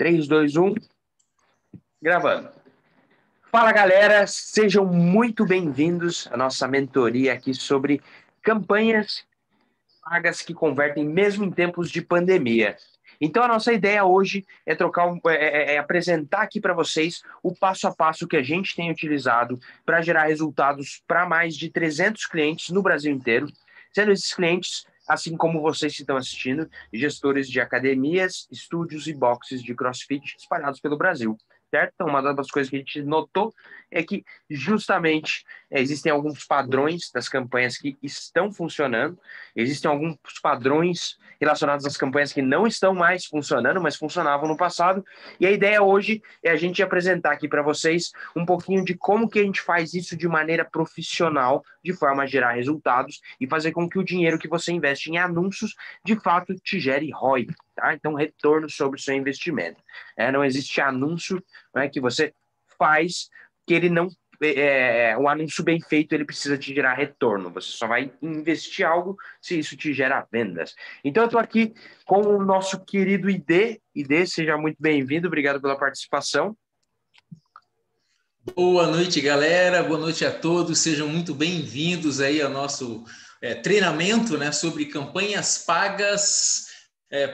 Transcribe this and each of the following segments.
3, 2, 1, gravando. Fala, galera, sejam muito bem-vindos à nossa mentoria aqui sobre campanhas pagas que convertem mesmo em tempos de pandemia. Então, a nossa ideia hoje é apresentar aqui para vocês o passo a passo que a gente tem utilizado para gerar resultados para mais de 300 clientes no Brasil inteiro, sendo esses clientes, assim como vocês que estão assistindo, gestores de academias, estúdios e boxes de CrossFit espalhados pelo Brasil. Certo? Então, uma das coisas que a gente notou é que justamente existem alguns padrões das campanhas que estão funcionando, existem alguns padrões relacionados às campanhas que não estão mais funcionando, mas funcionavam no passado. E a ideia hoje é a gente apresentar aqui para vocês um pouquinho de como que a gente faz isso de maneira profissional, de forma a gerar resultados e fazer com que o dinheiro que você investe em anúncios, de fato, te gere ROI, tá? Então, retorno sobre o seu investimento. Não existe anúncio, né, que você faz que ele não o anúncio bem feito ele precisa te gerar retorno. Você só vai investir algo se isso te gera vendas. Então eu estou aqui com o nosso querido ID. ID, seja muito bem-vindo. Obrigado pela participação. Boa noite, galera. Boa noite a todos. Sejam muito bem-vindos aí ao nosso treinamento, né, sobre campanhas pagas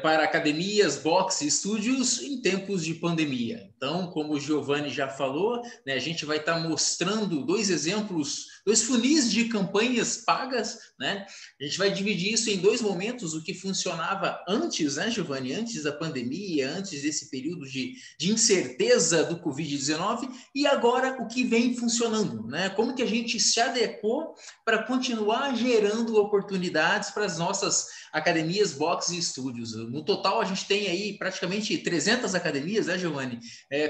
para academias, boxe e estúdios em tempos de pandemia. Então, como o Giovanni já falou, né, a gente vai estar mostrando dois exemplos, dois funis de campanhas pagas, né? A gente vai dividir isso em dois momentos, o que funcionava antes, né, Giovanni? Antes da pandemia, antes desse período de incerteza do Covid-19, e agora o que vem funcionando, né? Como que a gente se adequou para continuar gerando oportunidades para as nossas academias, boxes e estúdios. No total, a gente tem aí praticamente 300 academias, né, Giovanni?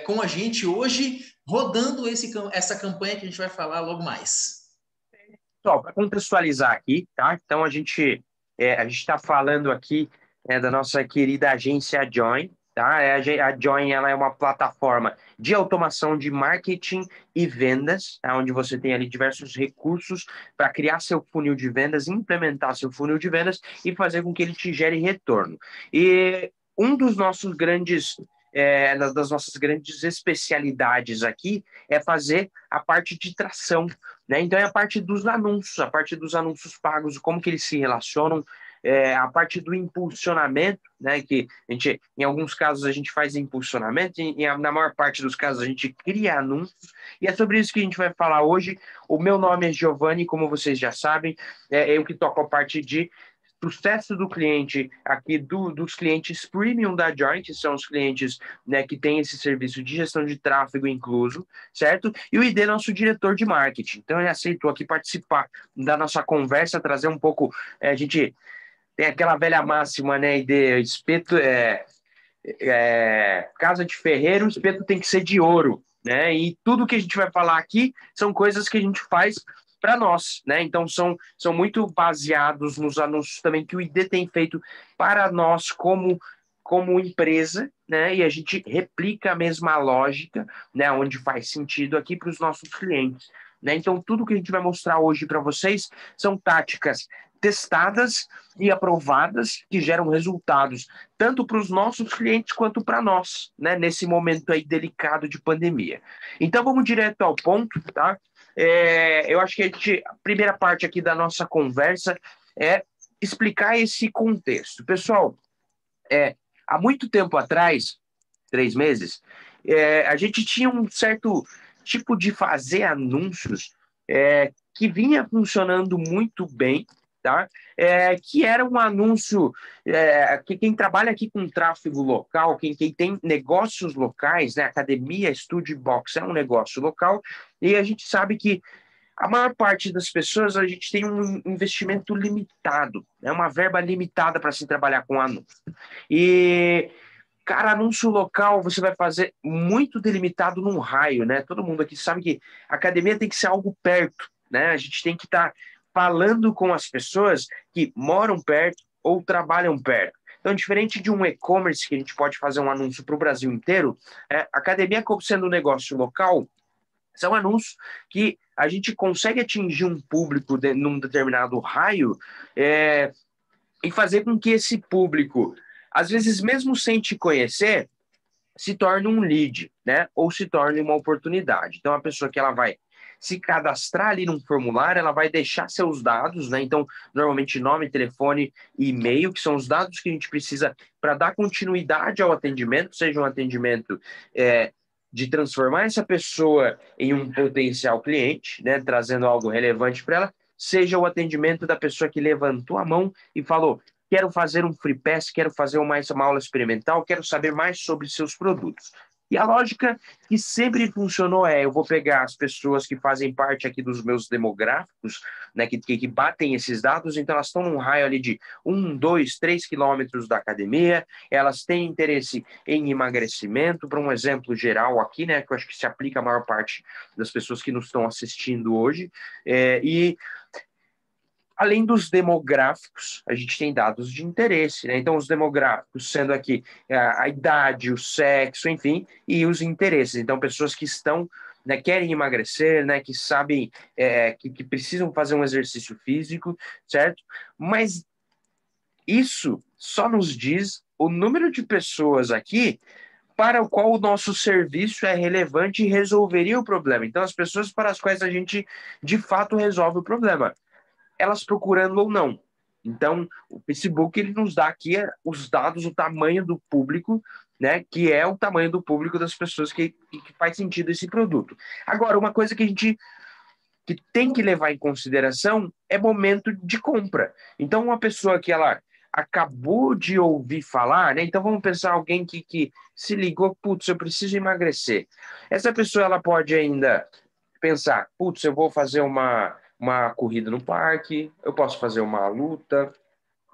Com a gente hoje, rodando essa campanha que a gente vai falar logo mais. Pessoal, para contextualizar aqui, tá? Então, a gente está falando aqui da nossa querida agência Join, tá? A Join ela é uma plataforma de automação de marketing e vendas, tá? Onde você tem ali diversos recursos para criar seu funil de vendas, implementar seu funil de vendas e fazer com que ele te gere retorno. E um dos nossos das nossas grandes especialidades aqui é fazer a parte de tração, né? Então é a parte dos anúncios pagos, como que eles se relacionam, a parte do impulsionamento, né? Que a gente, em alguns casos a gente faz impulsionamento, na maior parte dos casos a gente cria anúncios, e é sobre isso que a gente vai falar hoje. O meu nome é Giovanni, como vocês já sabem, eu que toco a parte de sucesso do cliente aqui dos clientes premium da Joint, que são os clientes, né, que têm esse serviço de gestão de tráfego incluso, certo? E o ID é nosso diretor de marketing. Então ele aceitou aqui participar da nossa conversa, trazer um pouco, a gente tem aquela velha máxima, né, ID, espeto casa de ferreiro, o espeto tem que ser de ouro, né? E tudo que a gente vai falar aqui são coisas que a gente faz para nós, né? Então são muito baseados nos anúncios também que o ID tem feito para nós como empresa, né? E a gente replica a mesma lógica, né? Onde faz sentido aqui para os nossos clientes, né? Então tudo que a gente vai mostrar hoje para vocês são táticas testadas e aprovadas que geram resultados tanto para os nossos clientes quanto para nós, né? Nesse momento aí delicado de pandemia. Então vamos direto ao ponto, tá? Eu acho que a primeira parte aqui da nossa conversa é explicar esse contexto. Pessoal, há muito tempo atrás, 3 meses, a gente tinha um certo tipo de fazer anúncios que vinha funcionando muito bem, tá? Que era um anúncio que quem trabalha aqui com tráfego local, quem tem negócios locais, né? Academia, estúdio e box é um negócio local, e a gente sabe que a maior parte das pessoas, a gente tem um investimento limitado, né? Uma verba limitada para se trabalhar com anúncio. E, cara, anúncio local você vai fazer muito delimitado num raio, né? Todo mundo aqui sabe que a academia tem que ser algo perto, né? A gente tem que estar falando com as pessoas que moram perto ou trabalham perto. Então, diferente de um e-commerce que a gente pode fazer um anúncio para o Brasil inteiro, a academia, como sendo um negócio local, são anúncios que a gente consegue atingir um público num determinado raio e fazer com que esse público, às vezes mesmo sem te conhecer, se torne um lead, né? Ou se torne uma oportunidade. Então, a pessoa que ela vai se cadastrar ali num formulário, ela vai deixar seus dados, né? Então, normalmente nome, telefone e e-mail, que são os dados que a gente precisa para dar continuidade ao atendimento, seja um atendimento de transformar essa pessoa em um potencial cliente, né? Trazendo algo relevante para ela, seja o atendimento da pessoa que levantou a mão e falou: quero fazer um free pass, quero fazer uma aula experimental, quero saber mais sobre seus produtos. E a lógica que sempre funcionou eu vou pegar as pessoas que fazem parte aqui dos meus demográficos, né, que batem esses dados, então elas estão num raio ali de 1, 2, 3 quilômetros da academia, elas têm interesse em emagrecimento, para um exemplo geral aqui, né, que eu acho que se aplica a maior parte das pessoas que nos estão assistindo hoje, e além dos demográficos, a gente tem dados de interesse, né? Então, os demográficos sendo aqui a idade, o sexo, enfim, e os interesses. Então, pessoas que estão, né, querem emagrecer, né, que sabem que precisam fazer um exercício físico, certo? Mas isso só nos diz o número de pessoas aqui para o qual o nosso serviço é relevante e resolveria o problema. Então, as pessoas para as quais a gente, de fato, resolve o problema, elas procurando ou não. Então, o Facebook ele nos dá aqui os dados, o tamanho do público, né, que é o tamanho do público das pessoas que faz sentido esse produto. Agora, uma coisa que a gente que tem que levar em consideração é momento de compra. Então, uma pessoa que ela acabou de ouvir falar, né? Então, vamos pensar alguém que se ligou, putz, eu preciso emagrecer. Essa pessoa ela pode ainda pensar, putz, eu vou fazer uma corrida no parque, eu posso fazer uma luta,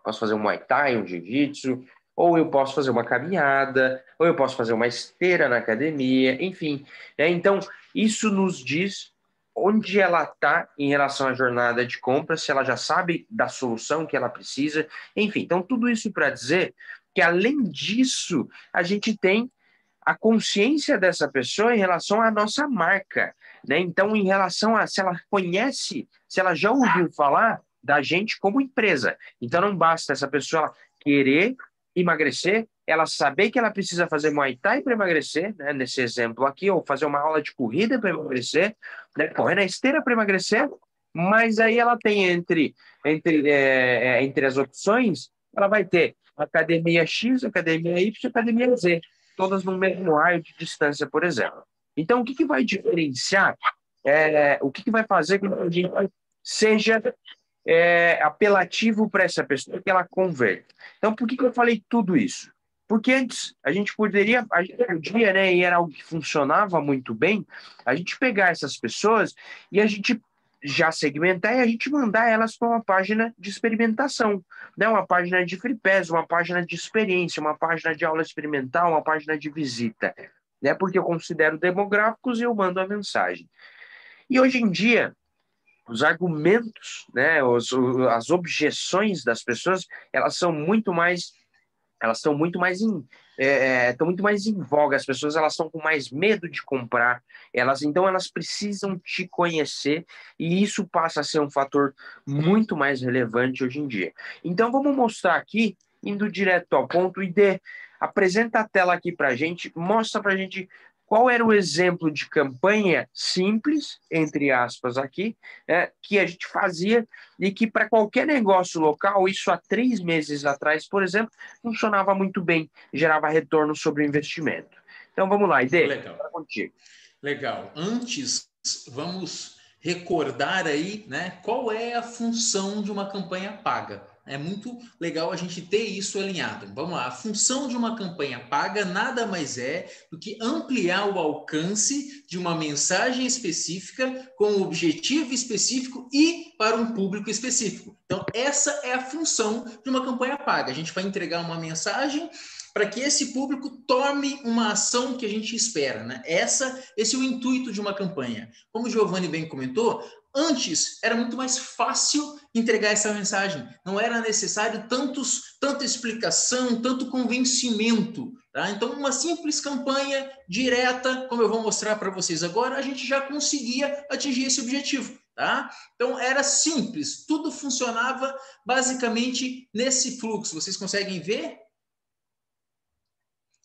posso fazer um Muay Thai, um Jiu-Jitsu, ou eu posso fazer uma caminhada, ou eu posso fazer uma esteira na academia, enfim, né? Então, isso nos diz onde ela está em relação à jornada de compra, se ela já sabe da solução que ela precisa, enfim. Então, tudo isso para dizer que, além disso, a gente tem a consciência dessa pessoa em relação à nossa marca, né? Então, em relação a se ela conhece, se ela já ouviu falar da gente como empresa. Então, não basta essa pessoa querer emagrecer, ela saber que ela precisa fazer Muay Thai para emagrecer, né? Nesse exemplo aqui, ou fazer uma aula de corrida para emagrecer, né? Correr na esteira para emagrecer, mas aí ela tem entre as opções, ela vai ter academia X, academia Y, academia Z, todas no mesmo raio de distância, por exemplo. Então, o que vai diferenciar, o que vai fazer com que a gente seja apelativo para essa pessoa que ela converte? Então, por que eu falei tudo isso? Porque antes a gente podia, né, e era algo que funcionava muito bem, a gente pegar essas pessoas e a gente já segmentar e a gente mandar elas para uma página de experimentação, né? Uma página de free pass, uma página de experiência, uma página de aula experimental, uma página de visita, né? Porque eu considero demográficos e eu mando a mensagem. E hoje em dia, os argumentos, né, as objeções das pessoas, elas estão muito mais estão muito mais em voga. As pessoas elas estão com mais medo de comprar. Então elas precisam te conhecer e isso passa a ser um fator muito mais relevante hoje em dia. Então vamos mostrar aqui, indo direto ao ponto, apresenta a tela aqui para a gente, mostra para a gente qual era o exemplo de campanha simples, entre aspas aqui, que a gente fazia e que para qualquer negócio local, isso há 3 meses atrás, por exemplo, funcionava muito bem, gerava retorno sobre o investimento. Então vamos lá, Ide, Legal. contigo. Legal. Antes, vamos recordar aí, né, qual é a função de uma campanha paga. É muito legal a gente ter isso alinhado. Vamos lá. A função de uma campanha paga nada mais é do que ampliar o alcance de uma mensagem específica com um objetivo específico e para um público específico. Então, essa é a função de uma campanha paga. A gente vai entregar uma mensagem para que esse público tome uma ação que a gente espera, né? Esse é o intuito de uma campanha. Como o Giovanni bem comentou, antes era muito mais fácil entregar essa mensagem. Não era necessário tanta explicação, tanto convencimento. Tá? Então, uma simples campanha direta, como eu vou mostrar para vocês agora, a gente já conseguia atingir esse objetivo. Tá? Então, era simples. Tudo funcionava basicamente nesse fluxo. Vocês conseguem ver?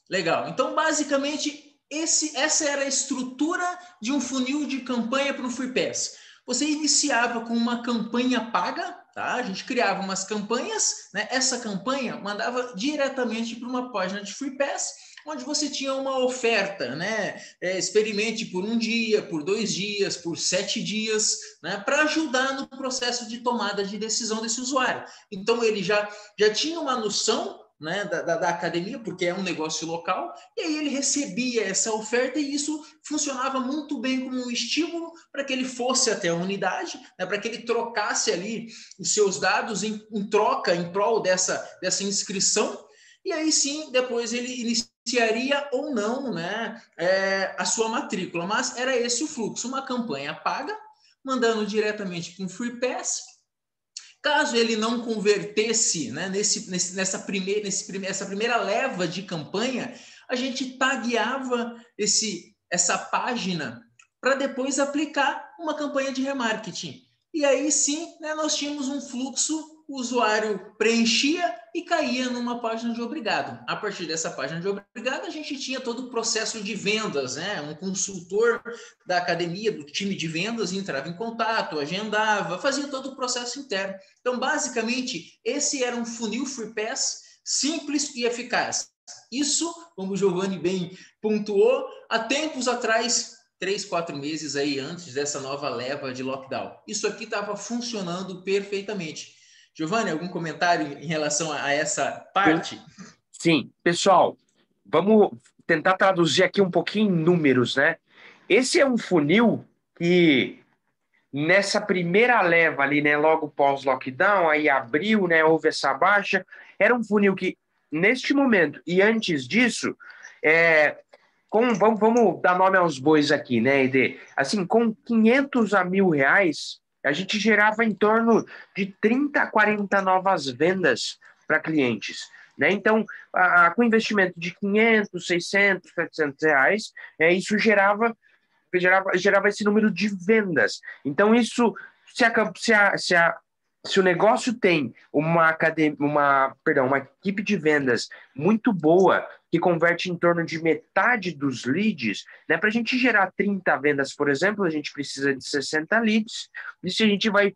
Legal. Então, basicamente, essa era a estrutura de um funil de campanha para o Free Pass. Você iniciava com uma campanha paga, tá? A gente criava umas campanhas, né? Essa campanha mandava diretamente para uma página de Free Pass, onde você tinha uma oferta, né? Experimente por 1 dia, por 2 dias, por 7 dias, né? Para ajudar no processo de tomada de decisão desse usuário. Então, ele já tinha uma noção, né, da academia, porque é um negócio local, e aí ele recebia essa oferta e isso funcionava muito bem como um estímulo para que ele fosse até a unidade, né, para que ele trocasse ali os seus dados em troca, em prol dessa inscrição, e aí sim, depois ele iniciaria ou não, né, a sua matrícula, mas era esse o fluxo, uma campanha paga, mandando diretamente para um Free Pass. Caso ele não convertesse, né, essa primeira leva de campanha, a gente tagueava essa página para depois aplicar uma campanha de remarketing. E aí sim, né, nós tínhamos um fluxo, o usuário preenchia e caía numa página de obrigado. A partir dessa página de obrigado, a gente tinha todo o processo de vendas, né? Um consultor da academia, do time de vendas, entrava em contato, agendava, fazia todo o processo interno. Então, basicamente, esse era um funil Free Pass simples e eficaz. Isso, como o Giovanni bem pontuou, há tempos atrás, 3, 4 meses aí antes dessa nova leva de lockdown. Isso aqui estava funcionando perfeitamente. Giovanni, algum comentário em relação a essa parte? Sim. Pessoal, vamos tentar traduzir aqui um pouquinho em números, né? Esse é um funil que nessa primeira leva ali, né, logo pós-lockdown, aí abriu, né, houve essa baixa, era um funil que, neste momento e antes disso, vamos dar nome aos bois aqui, né, Ede? Assim, com 500 a R$ 1.000, a gente gerava em torno de 30 a 40 novas vendas para clientes, né? Então, com investimento de 500, 600, R$ 700, isso gerava esse número de vendas. Então, isso, se o negócio tem uma equipe de vendas muito boa, que converte em torno de metade dos leads, né? Para a gente gerar 30 vendas, por exemplo, a gente precisa de 60 leads. E se a gente vai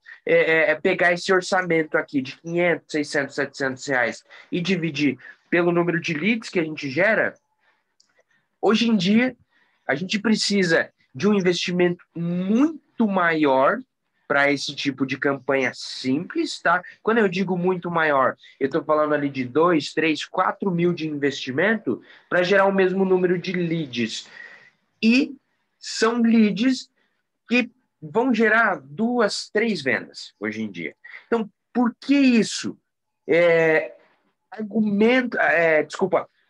pegar esse orçamento aqui de 500, 600, R$ 700 e dividir pelo número de leads que a gente gera, hoje em dia, a gente precisa de um investimento muito maior para esse tipo de campanha simples, tá? Quando eu digo muito maior, eu estou falando ali de 2, 3, 4 mil de investimento para gerar o mesmo número de leads. E são leads que vão gerar 2, 3 vendas hoje em dia. Então, por que isso?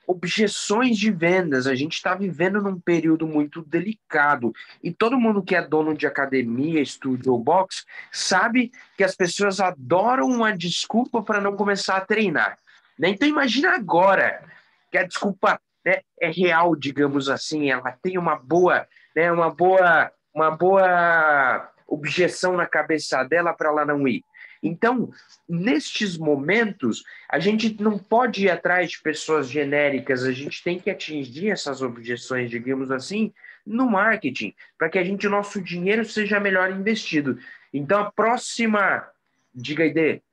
Objeções de vendas. A gente está vivendo num período muito delicado e todo mundo que é dono de academia, estúdio ou box sabe que as pessoas adoram uma desculpa para não começar a treinar, né? Então imagina agora que a desculpa, né, é real, digamos assim, ela tem uma boa, né, uma boa objeção na cabeça dela para ela não ir. Então, nestes momentos, a gente não pode ir atrás de pessoas genéricas, a gente tem que atingir essas objeções, digamos assim, no marketing, para que o nosso dinheiro seja melhor investido. Então, a próxima. Diga, Ide.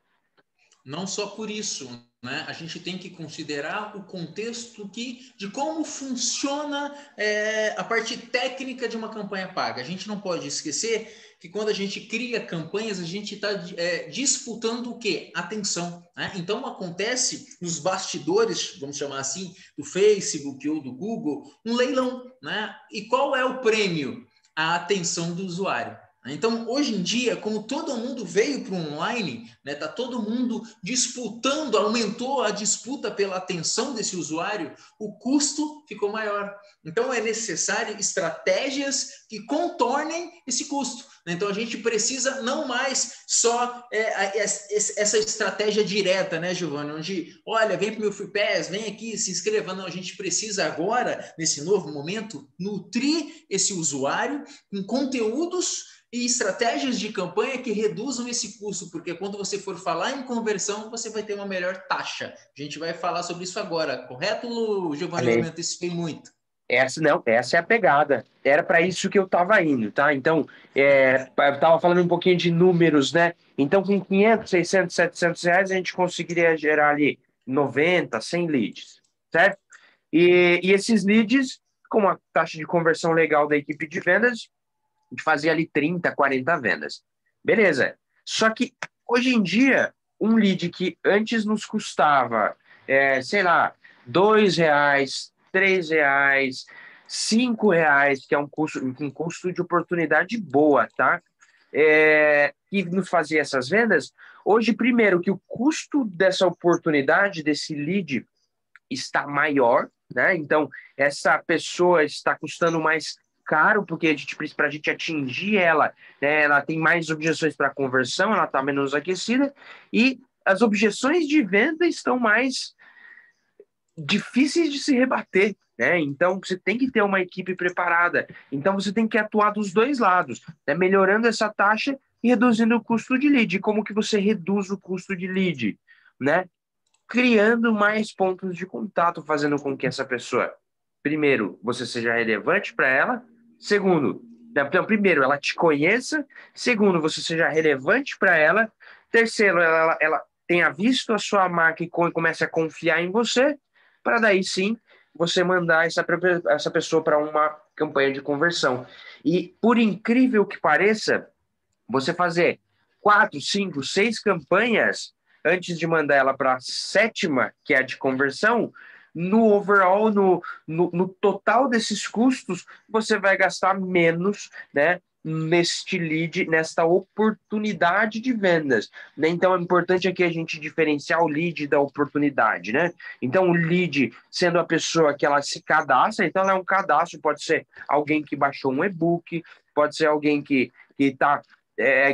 Não só por isso, né? A gente tem que considerar o contexto de como funciona a parte técnica de uma campanha paga. A gente não pode esquecer que quando a gente cria campanhas, a gente está disputando o quê? Atenção. Né? Então, acontece nos bastidores, vamos chamar assim, do Facebook ou do Google, um leilão. Né? E qual é o prêmio? A atenção do usuário. Então, hoje em dia, como todo mundo veio para o online, né, tá todo mundo disputando, aumentou a disputa pela atenção desse usuário, o custo ficou maior. Então, é necessário estratégias que contornem esse custo. Então, a gente precisa não mais só essa estratégia direta, né, Giovanni? Onde, olha, vem para o meu Free Pass, vem aqui, se inscreva. Não, a gente precisa agora, nesse novo momento, nutrir esse usuário com conteúdos e estratégias de campanha que reduzam esse custo, porque quando você for falar em conversão, você vai ter uma melhor taxa. A gente vai falar sobre isso agora, correto, Giovanni? Eu me antecipei muito. Essa é a pegada. Era para isso que eu estava indo, tá? Então, eu estava falando um pouquinho de números, né? Então, com 500, 600, 700 reais, a gente conseguiria gerar ali 90, 100 leads, certo? E esses leads, com uma taxa de conversão legal da equipe de vendas, a gente fazia ali 30, 40 vendas. Beleza. Só que, hoje em dia, um lead que antes nos custava, sei lá, R$ 2, R$ 3, R$ 5, que é um custo de oportunidade boa, tá? Que nos fazia essas vendas. Hoje, primeiro, que o custo dessa oportunidade, desse lead, está maior, né? Então, essa pessoa está custando mais caro, porque para a gente atingir ela, né, ela tem mais objeções para conversão, ela está menos aquecida, e as objeções de venda estão mais difíceis de se rebater, né? Então, você tem que ter uma equipe preparada. Então, você tem que atuar dos dois lados, né? Melhorando essa taxa e reduzindo o custo de lead. Como que você reduz o custo de lead, né? Criando mais pontos de contato, fazendo com que essa pessoa, primeiro, você seja relevante para ela, segundo, então, primeiro, ela te conheça, segundo, você seja relevante para ela, terceiro, ela tenha visto a sua marca e comece a confiar em você, para daí sim você mandar essa pessoa para uma campanha de conversão. E, por incrível que pareça, você fazer 4, 5, 6 campanhas antes de mandar ela para a sétima, que é a de conversão, no overall, no total desses custos, você vai gastar menos, né? Neste lead, nesta oportunidade de vendas, né? Então é importante aqui a gente diferenciar o lead da oportunidade, né? Então o lead sendo a pessoa que ela se cadastra, então ela é um cadastro, pode ser alguém que baixou um e-book, pode ser alguém que está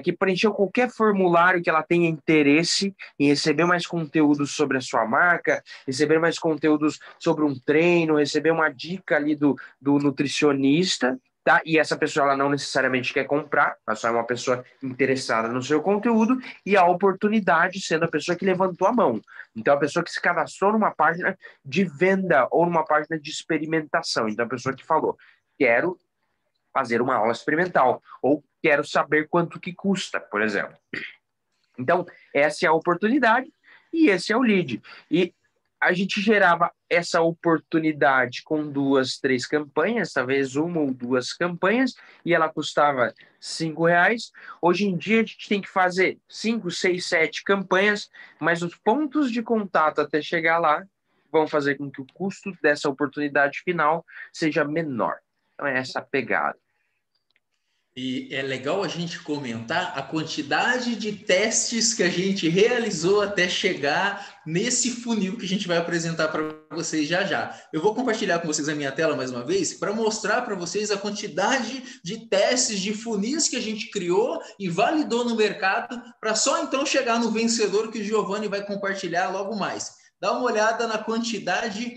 que preencheu qualquer formulário que ela tenha interesse em receber mais conteúdos sobre a sua marca, receber mais conteúdos sobre um treino, receber uma dica ali do nutricionista, tá? E essa pessoa ela não necessariamente quer comprar, ela só é uma pessoa interessada no seu conteúdo e a oportunidade sendo a pessoa que levantou a mão. Então, a pessoa que se cadastrou numa página de venda ou numa página de experimentação. Então, a pessoa que falou, quero fazer uma aula experimental, ou quero saber quanto que custa, por exemplo. Então, essa é a oportunidade e esse é o lead. E a gente gerava essa oportunidade com 2, 3 campanhas, talvez uma ou duas campanhas, e ela custava R$ 5. Hoje em dia, a gente tem que fazer 5, 6, 7 campanhas, mas os pontos de contato até chegar lá vão fazer com que o custo dessa oportunidade final seja menor. Então, é essa a pegada. E é legal a gente comentar a quantidade de testes que a gente realizou até chegar nesse funil que a gente vai apresentar para vocês já já. Eu vou compartilhar com vocês a minha tela mais uma vez para mostrar para vocês a quantidade de testes de funis que a gente criou e validou no mercado para só então chegar no vencedor que o Giovanni vai compartilhar logo mais. Dá uma olhada na quantidade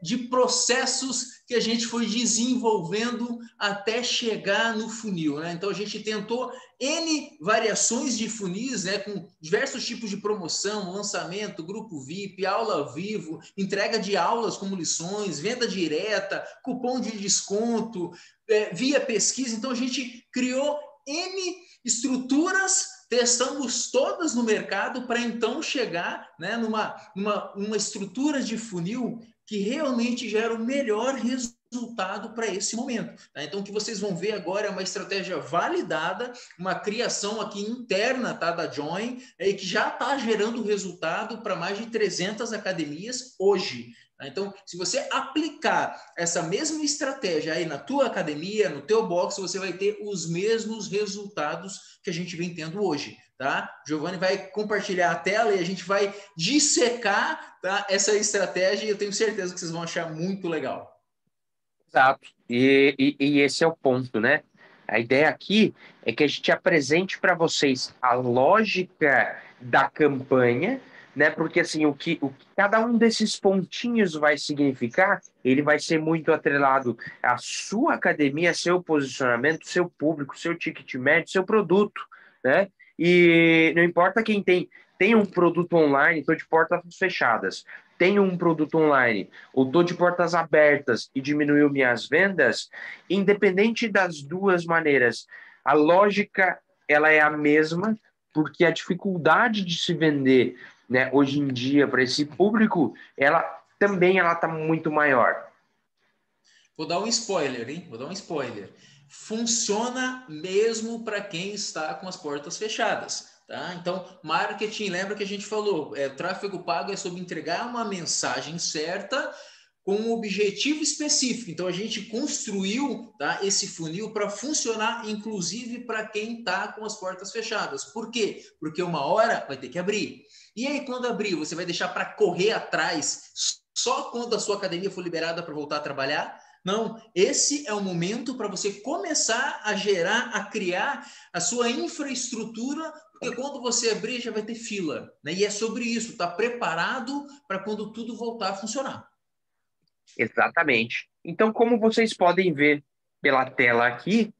de processos que a gente foi desenvolvendo até chegar no funil, né? Então a gente tentou N variações de funis, né? Com diversos tipos de promoção, lançamento, grupo VIP, aula ao vivo, entrega de aulas como lições, venda direta, cupom de desconto, via pesquisa. Então a gente criou N estruturas, testamos todas no mercado para então chegar, né, numa estrutura de funil que realmente gera o melhor resultado para esse momento. Tá? Então, o que vocês vão ver agora é uma estratégia validada, uma criação aqui interna, tá, da Join, e que já está gerando resultado para mais de 300 academias hoje. Então, se você aplicar essa mesma estratégia aí na tua academia, no teu box, você vai ter os mesmos resultados que a gente vem tendo hoje, tá? Giovanni vai compartilhar a tela e a gente vai dissecar, tá, essa estratégia e eu tenho certeza que vocês vão achar muito legal. Exato. E esse é o ponto, né? A ideia aqui é que a gente apresente para vocês a lógica da campanha, né? Porque assim, o que cada um desses pontinhos vai significar, ele vai ser muito atrelado à sua academia, seu posicionamento, seu público, seu ticket médio, seu produto, né? E não importa quem tem um produto online, estou de portas fechadas. Tenho um produto online, ou estou de portas abertas e diminuiu minhas vendas, independente das duas maneiras, a lógica ela é a mesma, porque a dificuldade de se vender, né, hoje em dia para esse público, ela está muito maior. Vou dar um spoiler, hein? Vou dar um spoiler. Funciona mesmo para quem está com as portas fechadas. Tá? Então, marketing, lembra que a gente falou, tráfego pago é sobre entregar uma mensagem certa com um objetivo específico. Então, a gente construiu, tá, esse funil para funcionar, inclusive para quem está com as portas fechadas. Por quê? Porque uma hora vai ter que abrir. E aí, quando abrir, você vai deixar para correr atrás só quando a sua academia for liberada para voltar a trabalhar? Não, esse é o momento para você começar a gerar, a criar a sua infraestrutura, porque quando você abrir já vai ter fila, né? E é sobre isso, tá preparado para quando tudo voltar a funcionar. Exatamente. Então, como vocês podem ver pela tela aqui,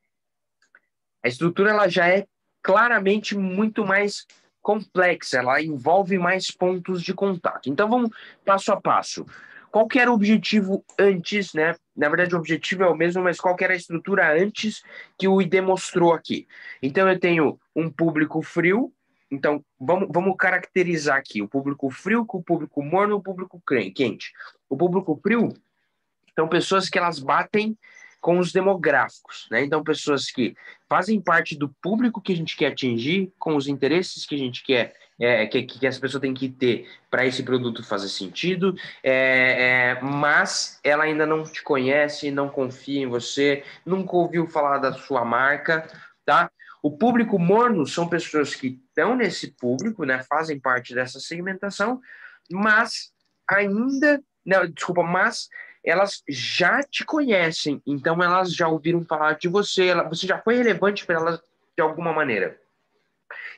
a estrutura ela já é claramente muito mais complexa, ela envolve mais pontos de contato. Então, vamos passo a passo. Qual que era o objetivo antes, né? Na verdade, o objetivo é o mesmo, mas qual que era a estrutura antes que o ID mostrou aqui? Então, eu tenho um público frio. Então, vamos caracterizar aqui o público frio com o público morno e o público quente. O público frio são pessoas que elas batem com os demográficos, né? Então, pessoas que fazem parte do público que a gente quer atingir, com os interesses que a gente quer, que essa pessoa tem que ter para esse produto fazer sentido, mas ela ainda não te conhece, não confia em você, nunca ouviu falar da sua marca, tá? O público morno são pessoas que estão nesse público, né? Fazem parte dessa segmentação, mas ainda, não, desculpa, mas elas já te conhecem, então elas já ouviram falar de você, você já foi relevante para elas de alguma maneira.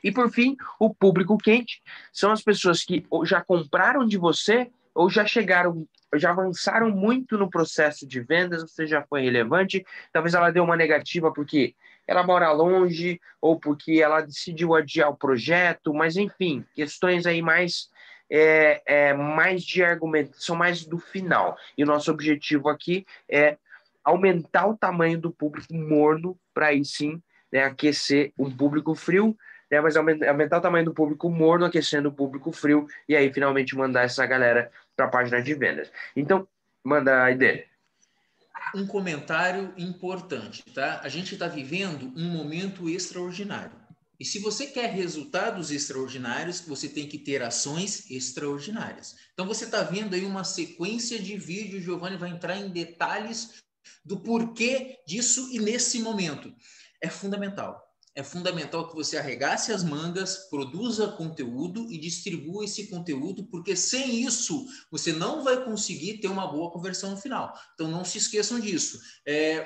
E por fim, o público quente são as pessoas que ou já compraram de você ou já chegaram, já avançaram muito no processo de vendas, você já foi relevante, talvez ela deu uma negativa porque ela mora longe ou porque ela decidiu adiar o projeto, mas enfim, questões aí mais de argumento, são mais do final. E o nosso objetivo aqui é aumentar o tamanho do público morno para aí sim, né, aquecer um público frio, né, mas aumentar o tamanho do público morno, aquecendo o público frio, e aí finalmente mandar essa galera para a página de vendas. Então, manda a ideia. Um comentário importante, tá? A gente está vivendo um momento extraordinário. E se você quer resultados extraordinários, você tem que ter ações extraordinárias. Então você está vendo aí uma sequência de vídeos, Giovanni vai entrar em detalhes do porquê disso e nesse momento. É fundamental. É fundamental que você arregace as mangas, produza conteúdo e distribua esse conteúdo, porque sem isso você não vai conseguir ter uma boa conversão no final. Então não se esqueçam disso.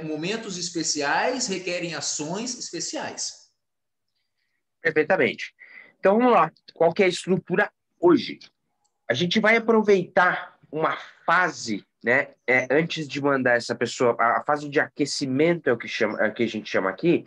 Momentos especiais requerem ações especiais. Perfeitamente. Então vamos lá. Qual que é a estrutura hoje? A gente vai aproveitar uma fase, né? Antes de mandar essa pessoa, a fase de aquecimento é o que a gente chama aqui,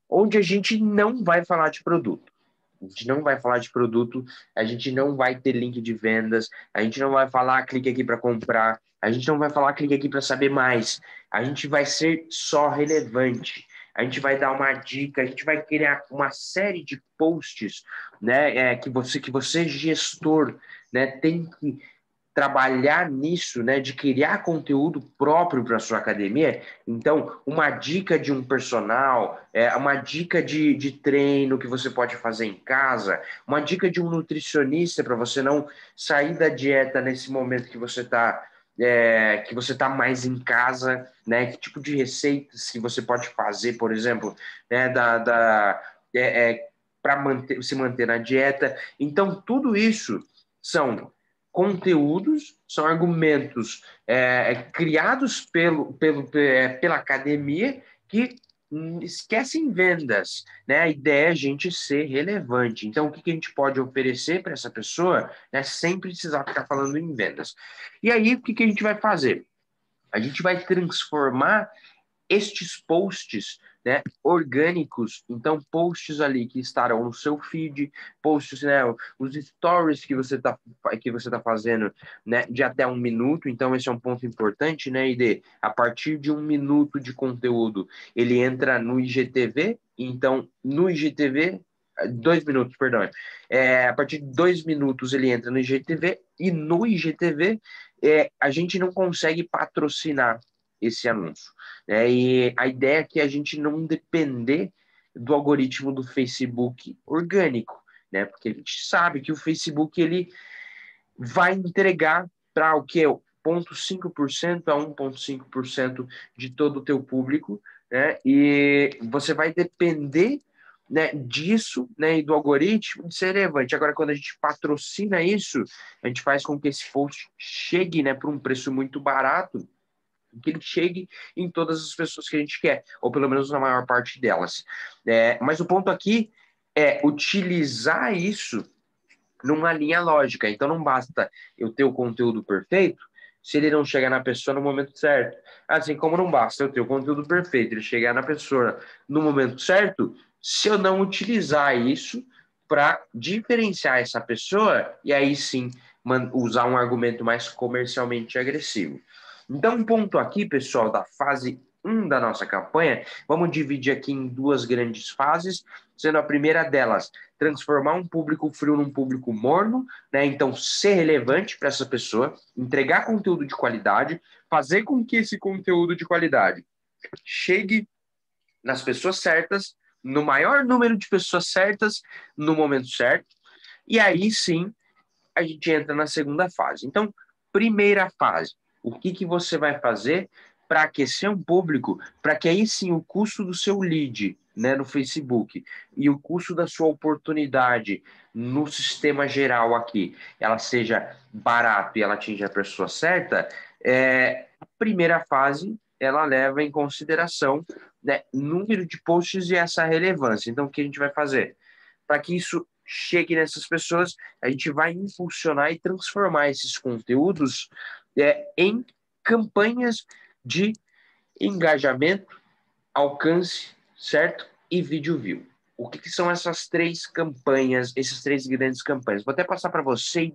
onde a gente não vai falar de produto. A gente não vai falar de produto, a gente não vai ter link de vendas, a gente não vai falar clique aqui para comprar, a gente não vai falar clique aqui para saber mais. A gente vai ser só relevante. A gente vai dar uma dica, a gente vai criar uma série de posts, né, que você gestor, né, tem que trabalhar nisso, né, de criar conteúdo próprio para sua academia. Então, uma dica de um personal, uma dica de treino que você pode fazer em casa, uma dica de um nutricionista para você não sair da dieta nesse momento que você tá mais em casa, né? Que tipo de receitas que você pode fazer, por exemplo, né, para se manter na dieta. Então, tudo isso são conteúdos, são argumentos criados pela academia que esquece em vendas, né? A ideia é a gente ser relevante. Então, o que a gente pode oferecer para essa pessoa, né, sem precisar ficar falando em vendas? E aí, o que a gente vai fazer? A gente vai transformar estes posts, né, orgânicos, então posts ali que estarão no seu feed, posts, né, os stories que você tá fazendo, né, de até 1 minuto. Então esse é um ponto importante, né, ID? A partir de 1 minuto de conteúdo, ele entra no IGTV. Então no IGTV 2 minutos, perdão. A partir de 2 minutos ele entra no IGTV, e no IGTV a gente não consegue patrocinar esse anúncio, né? E a ideia é que a gente não depender do algoritmo do Facebook orgânico, né? Porque a gente sabe que o Facebook ele vai entregar para o que? 0,5% a 1,5% de todo o teu público, né? E você vai depender, né, disso, né, e do algoritmo de ser relevante. Agora, quando a gente patrocina isso, a gente faz com que esse post chegue, né, por um preço muito barato, que ele chegue em todas as pessoas que a gente quer, ou pelo menos na maior parte delas. Mas o ponto aqui é utilizar isso numa linha lógica. Então não basta eu ter o conteúdo perfeito se ele não chegar na pessoa no momento certo. Assim como não basta eu ter o conteúdo perfeito, ele chegar na pessoa no momento certo, se eu não utilizar isso para diferenciar essa pessoa, e aí sim usar um argumento mais comercialmente agressivo. Então, um ponto aqui, pessoal, da fase 1 da nossa campanha, vamos dividir aqui em duas grandes fases, sendo a primeira delas transformar um público frio num público morno, né? Então, ser relevante para essa pessoa, entregar conteúdo de qualidade, fazer com que esse conteúdo de qualidade chegue nas pessoas certas, no maior número de pessoas certas, no momento certo, e aí sim a gente entra na segunda fase. Então, primeira fase, o que você vai fazer para aquecer um público, para que aí sim o custo do seu lead, né, no Facebook, e o custo da sua oportunidade no sistema geral aqui, ela seja barato e ela atinja a pessoa certa. A primeira fase, ela leva em consideração, né, número de posts e essa relevância. Então, o que a gente vai fazer? Para que isso chegue nessas pessoas, a gente vai impulsionar e transformar esses conteúdos em campanhas de engajamento, alcance, certo? E vídeo view. O que são essas três campanhas, essas três grandes campanhas? Vou até passar para você,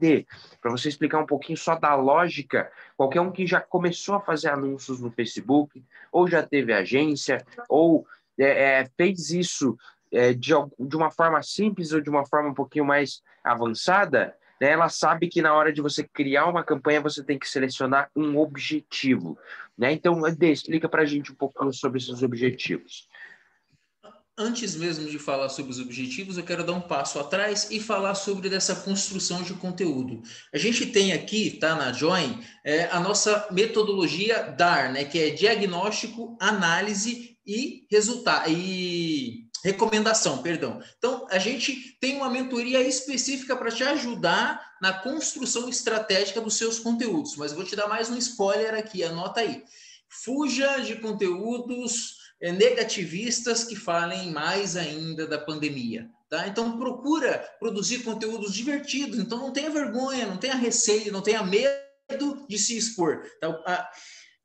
para você explicar um pouquinho só da lógica. Qualquer um que já começou a fazer anúncios no Facebook, ou já teve agência, ou fez isso de uma forma simples ou de uma forma um pouquinho mais avançada, né? Ela sabe que na hora de você criar uma campanha, você tem que selecionar um objetivo, né? Então, explica para a gente um pouco sobre esses objetivos. Antes mesmo de falar sobre os objetivos, eu quero dar um passo atrás e falar sobre dessa construção de conteúdo. A gente tem aqui, tá, na Join, a nossa metodologia DAR, né, que é diagnóstico, análise e resultado e recomendação, perdão. Então, a gente tem uma mentoria específica para te ajudar na construção estratégica dos seus conteúdos. Mas eu vou te dar mais um spoiler aqui, anota aí. Fuja de conteúdos negativistas que falem mais ainda da pandemia. Tá? Então, procura produzir conteúdos divertidos. Então, não tenha vergonha, não tenha receio, não tenha medo de se expor. Então,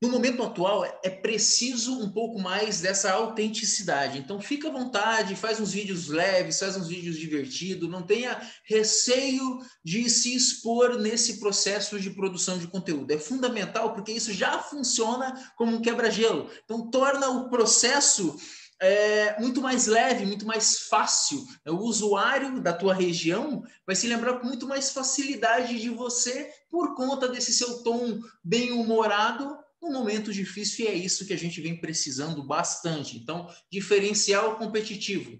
no momento atual, é preciso um pouco mais dessa autenticidade. Então, fica à vontade, faz uns vídeos leves, faz uns vídeos divertidos, não tenha receio de se expor nesse processo de produção de conteúdo. É fundamental, porque isso já funciona como um quebra-gelo. Então, torna o processo muito mais leve, muito mais fácil. O usuário da tua região vai se lembrar com muito mais facilidade de você por conta desse seu tom bem-humorado num momento difícil, e é isso que a gente vem precisando bastante. Então, diferencial competitivo.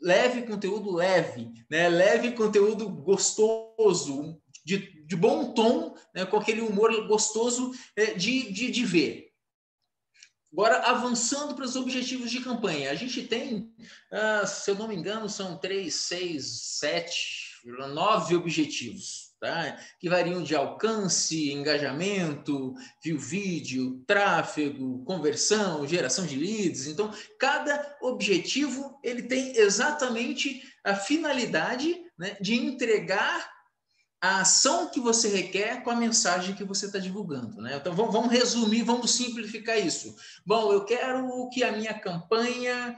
Leve conteúdo leve, né? Leve conteúdo gostoso, de bom tom, né? Com aquele humor gostoso de ver. Agora, avançando para os objetivos de campanha. A gente tem, se eu não me engano, são 3, 6, 7, 9 objetivos. tá? Que variam de alcance, engajamento, view vídeo, tráfego, conversão, geração de leads. Então, cada objetivo ele tem exatamente a finalidade, né, de entregar a ação que você requer com a mensagem que você está divulgando, né? Então, vamos resumir, vamos simplificar isso. Bom, eu quero que a minha campanha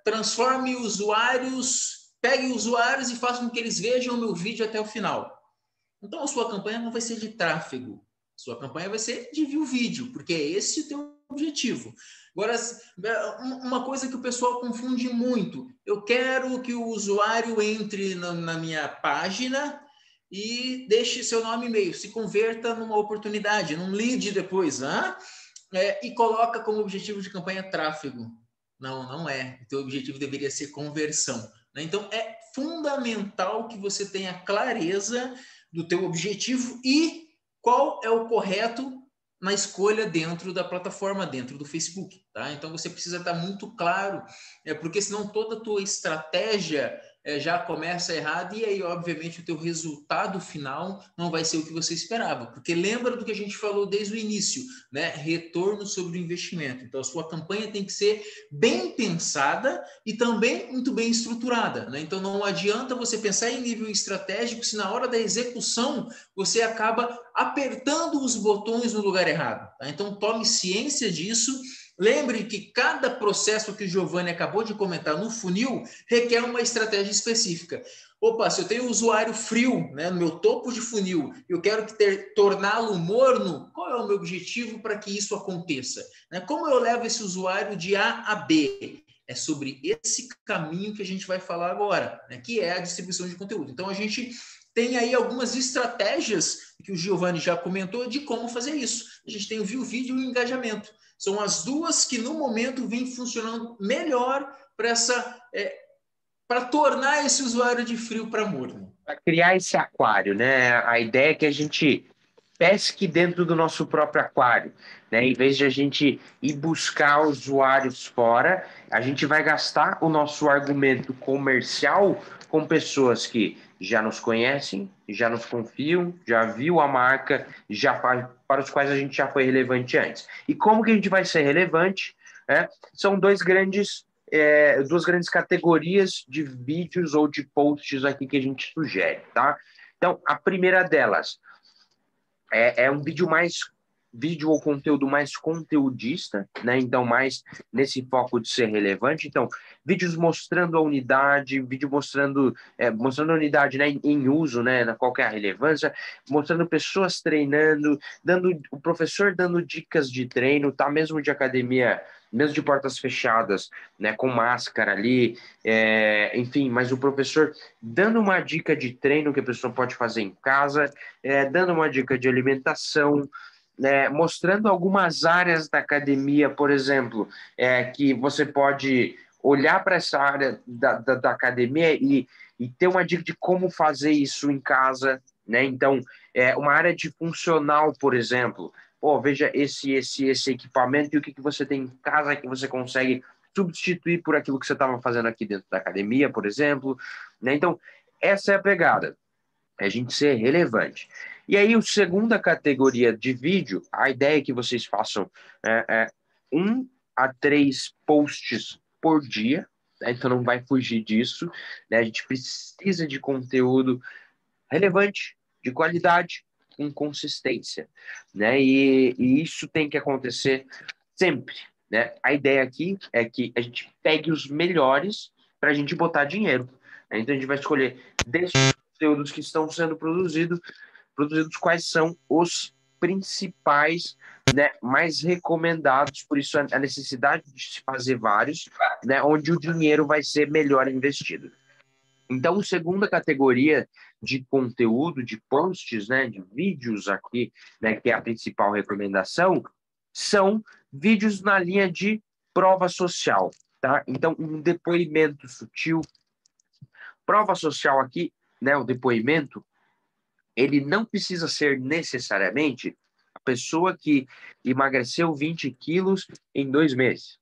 transforme usuários, pegue usuários e faça com que eles vejam o meu vídeo até o final. Então, a sua campanha não vai ser de tráfego, sua campanha vai ser de view vídeo, porque é esse o teu objetivo. Agora, uma coisa que o pessoal confunde muito, eu quero que o usuário entre na minha página e deixe seu nome e e-mail, se converta numa oportunidade, num lead depois, e coloca como objetivo de campanha tráfego. Não, não é. O teu objetivo deveria ser conversão, né? Então, é fundamental que você tenha clareza do teu objetivo e qual é o correto na escolha dentro da plataforma, dentro do Facebook, tá? Então, você precisa estar muito claro, porque senão toda a tua estratégia já começa errada e aí, obviamente, o teu resultado final não vai ser o que você esperava. Porque lembra do que a gente falou desde o início, né? Retorno sobre o investimento. Então, a sua campanha tem que ser bem pensada e também muito bem estruturada, né? Então, não adianta você pensar em nível estratégico se na hora da execução você acaba apertando os botões no lugar errado, tá? Então, tome ciência disso. Lembre que cada processo que o Giovanni acabou de comentar no funil requer uma estratégia específica. Opa, se eu tenho um usuário frio, né, no meu topo de funil, eu quero torná-lo morno, qual é o meu objetivo para que isso aconteça? Como eu levo esse usuário de A a B? É sobre esse caminho que a gente vai falar agora, né, que é a distribuição de conteúdo. Então, a gente tem aí algumas estratégias que o Giovanni já comentou de como fazer isso. A gente tem o view vídeo e o engajamento. São as duas que, no momento, vêm funcionando melhor para tornar esse usuário de frio para morno. Para criar esse aquário, né? A ideia é que a gente pesque dentro do nosso próprio aquário, né? Em vez de a gente ir buscar usuários fora, a gente vai gastar o nosso argumento comercial com pessoas que já nos conhecem, já nos confiam, já viu a marca, para os quais a gente já foi relevante antes. E como que a gente vai ser relevante? São duas grandes categorias de vídeos ou de posts aqui que a gente sugere, tá? Então, a primeira delas é um vídeo ou conteúdo mais conteudista, né? Então, mais nesse foco de ser relevante. Então, vídeos mostrando a unidade, vídeo mostrando a unidade, né, em uso, né, na qual que é a relevância, mostrando pessoas treinando, o professor dando dicas de treino, tá? Mesmo de academia, mesmo de portas fechadas, né, com máscara ali, enfim, mas o professor dando uma dica de treino que a pessoa pode fazer em casa, dando uma dica de alimentação, mostrando algumas áreas da academia, por exemplo, que você pode olhar para essa área da academia e ter uma dica de como fazer isso em casa, né? Então, uma área de funcional, por exemplo, veja esse equipamento e o que você tem em casa que você consegue substituir por aquilo que você estava fazendo aqui dentro da academia, por exemplo, né? Então, essa é a pegada. É a gente ser relevante. E aí, a segunda categoria de vídeo, a ideia é que vocês façam 1 a 3 posts por dia, né? Então não vai fugir disso, né? A gente precisa de conteúdo relevante, de qualidade, com consistência, né? E isso tem que acontecer sempre, né? A ideia aqui é que a gente pegue os melhores para a gente botar dinheiro, né? Então a gente vai escolher desses conteúdos que estão sendo produzidos quais são os principais, né, mais recomendados, por isso a necessidade de se fazer vários, né, onde o dinheiro vai ser melhor investido. Então, a segunda categoria de conteúdo, de posts, né, de vídeos aqui, né, que é a principal recomendação, são vídeos na linha de prova social, tá? Então, um depoimento sutil. Prova social aqui, né, o depoimento, ele não precisa ser necessariamente a pessoa que emagreceu 20 quilos em 2 meses.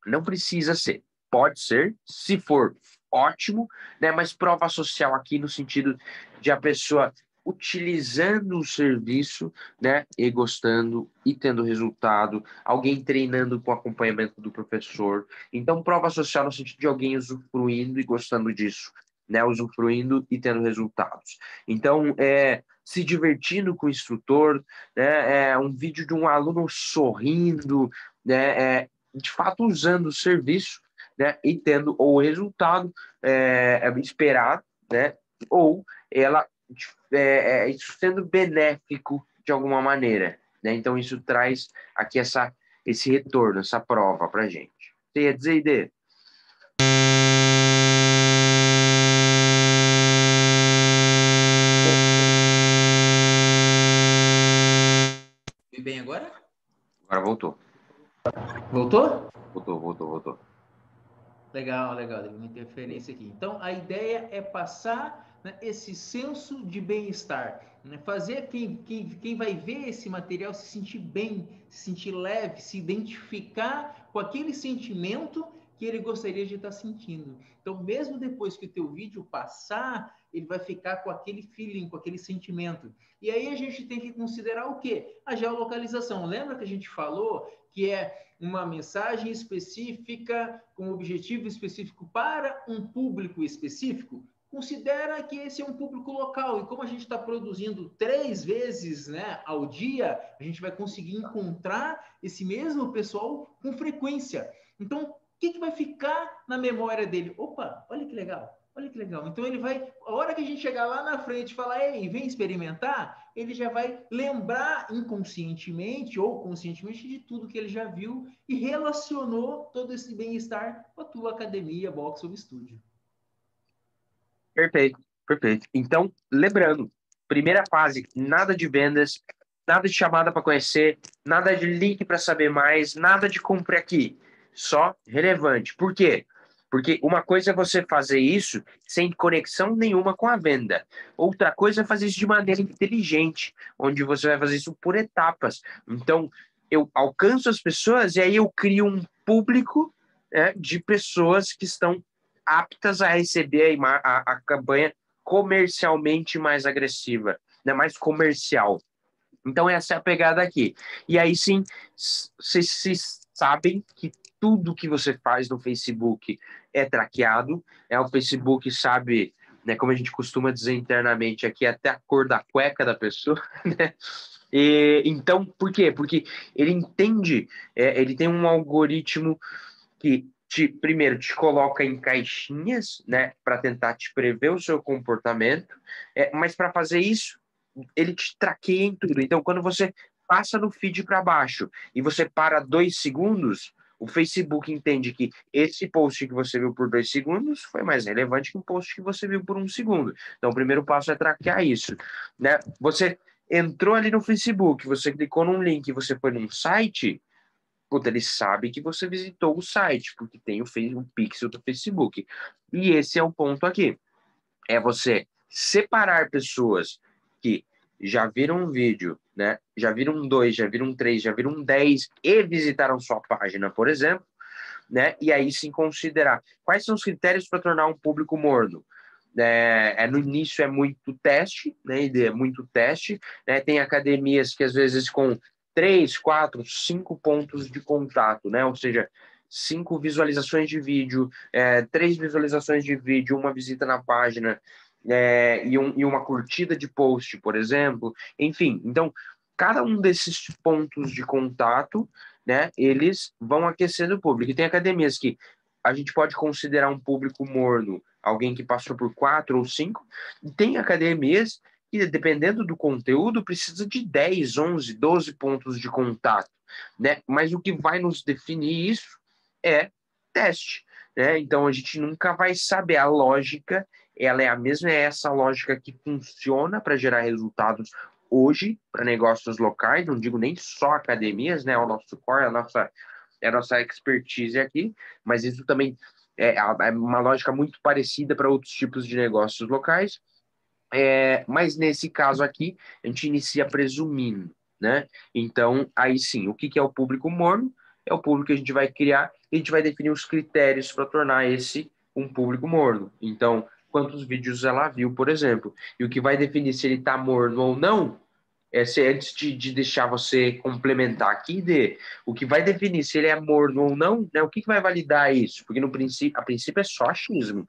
Não precisa ser. Pode ser, se for ótimo, né? Mas prova social aqui no sentido de a pessoa utilizando o serviço, né, e gostando e tendo resultado, alguém treinando com acompanhamento do professor. Então, prova social no sentido de alguém usufruindo e gostando disso, né, usufruindo e tendo resultados. Então, se divertindo com o instrutor, né, um vídeo de um aluno sorrindo, né, de fato usando o serviço, né, e tendo o resultado esperado, né, ou ela isso sendo benéfico de alguma maneira, né? Então isso traz aqui esse retorno, essa prova para a gente. Você ia dizer, Ide? E bem agora? Agora voltou. Voltou? Voltou. Legal, deu uma interferência aqui. Então, a ideia é passar, né, esse senso de bem-estar, né? Fazer quem vai ver esse material se sentir bem, se sentir leve, se identificar com aquele sentimento que ele gostaria de estar sentindo. Então, mesmo depois que o teu vídeo passar, ele vai ficar com aquele feeling, com aquele sentimento. E aí a gente tem que considerar o quê? A geolocalização. Lembra que a gente falou que é uma mensagem específica, com um objetivo específico para um público específico? Considera que esse é um público local, e como a gente está produzindo 3 vezes, né, ao dia, a gente vai conseguir encontrar esse mesmo pessoal com frequência. Então, o que vai ficar na memória dele? Opa, olha que legal. Olha que legal. Então ele vai, a hora que a gente chegar lá na frente e falar, ei, vem experimentar, ele já vai lembrar inconscientemente ou conscientemente de tudo que ele já viu e relacionou todo esse bem-estar com a tua academia, box ou estúdio. Perfeito. Então, lembrando, primeira fase, nada de vendas, nada de chamada para conhecer, nada de link para saber mais, nada de compre aqui. Só relevante. Por quê? Porque uma coisa é você fazer isso sem conexão nenhuma com a venda. Outra coisa é fazer isso de maneira inteligente, onde você vai fazer isso por etapas. Então, eu alcanço as pessoas e aí eu crio um público, de pessoas que estão aptas a receber a campanha comercialmente mais agressiva, né, mais comercial. Então, essa é a pegada aqui. E aí sim, vocês sabem que tudo que você faz no Facebook é traqueado, o Facebook sabe, né, como a gente costuma dizer internamente aqui, até a cor da cueca da pessoa, né? Então, por quê? Porque ele entende, ele tem um algoritmo que primeiro te coloca em caixinhas, né, para tentar te prever o seu comportamento, mas para fazer isso, ele te traqueia em tudo. Então, quando você passa no feed para baixo e você para 2 segundos, o Facebook entende que esse post que você viu por 2 segundos foi mais relevante que um post que você viu por 1 segundo. Então, o primeiro passo é traquear isso, né? Você entrou ali no Facebook, você clicou num link, você foi num site, puta, ele sabe que você visitou o site, porque tem o pixel do Facebook. E esse é o ponto aqui. É você separar pessoas que já viram um vídeo, né? Já viram 2, já viram 3, já viram 10 e visitaram sua página, por exemplo, né? E aí sim considerar quais são os critérios para tornar um público morno. No início é muito teste, né? É muito teste, né? Tem academias que às vezes com 3, 4, 5 pontos de contato, né? Ou seja, 5 visualizações de vídeo, 3 visualizações de vídeo, uma visita na página, e uma curtida de post, por exemplo. Enfim, então, cada um desses pontos de contato, né, eles vão aquecendo o público. E tem academias que a gente pode considerar um público morno, alguém que passou por 4 ou 5, e tem academias que, dependendo do conteúdo, precisa de 10, 11, 12 pontos de contato, né? Mas o que vai nos definir isso é teste, né? Então, a gente nunca vai saber. A lógica, ela é a mesma, é essa lógica que funciona para gerar resultados hoje para negócios locais, não digo nem só academias, né? É o nosso core, a nossa expertise aqui, mas isso também é uma lógica muito parecida para outros tipos de negócios locais. Mas nesse caso aqui, a gente inicia presumindo, né? Então, aí sim, o que é o público morno? É o público que a gente vai criar e a gente vai definir os critérios para tornar esse um público morno. Então, quantos vídeos ela viu, por exemplo. E o que vai definir se ele está morno ou não, se antes de deixar você complementar aqui, o que vai definir se ele é morno ou não, né? O que vai validar isso? Porque no princípio, a princípio é só achismo,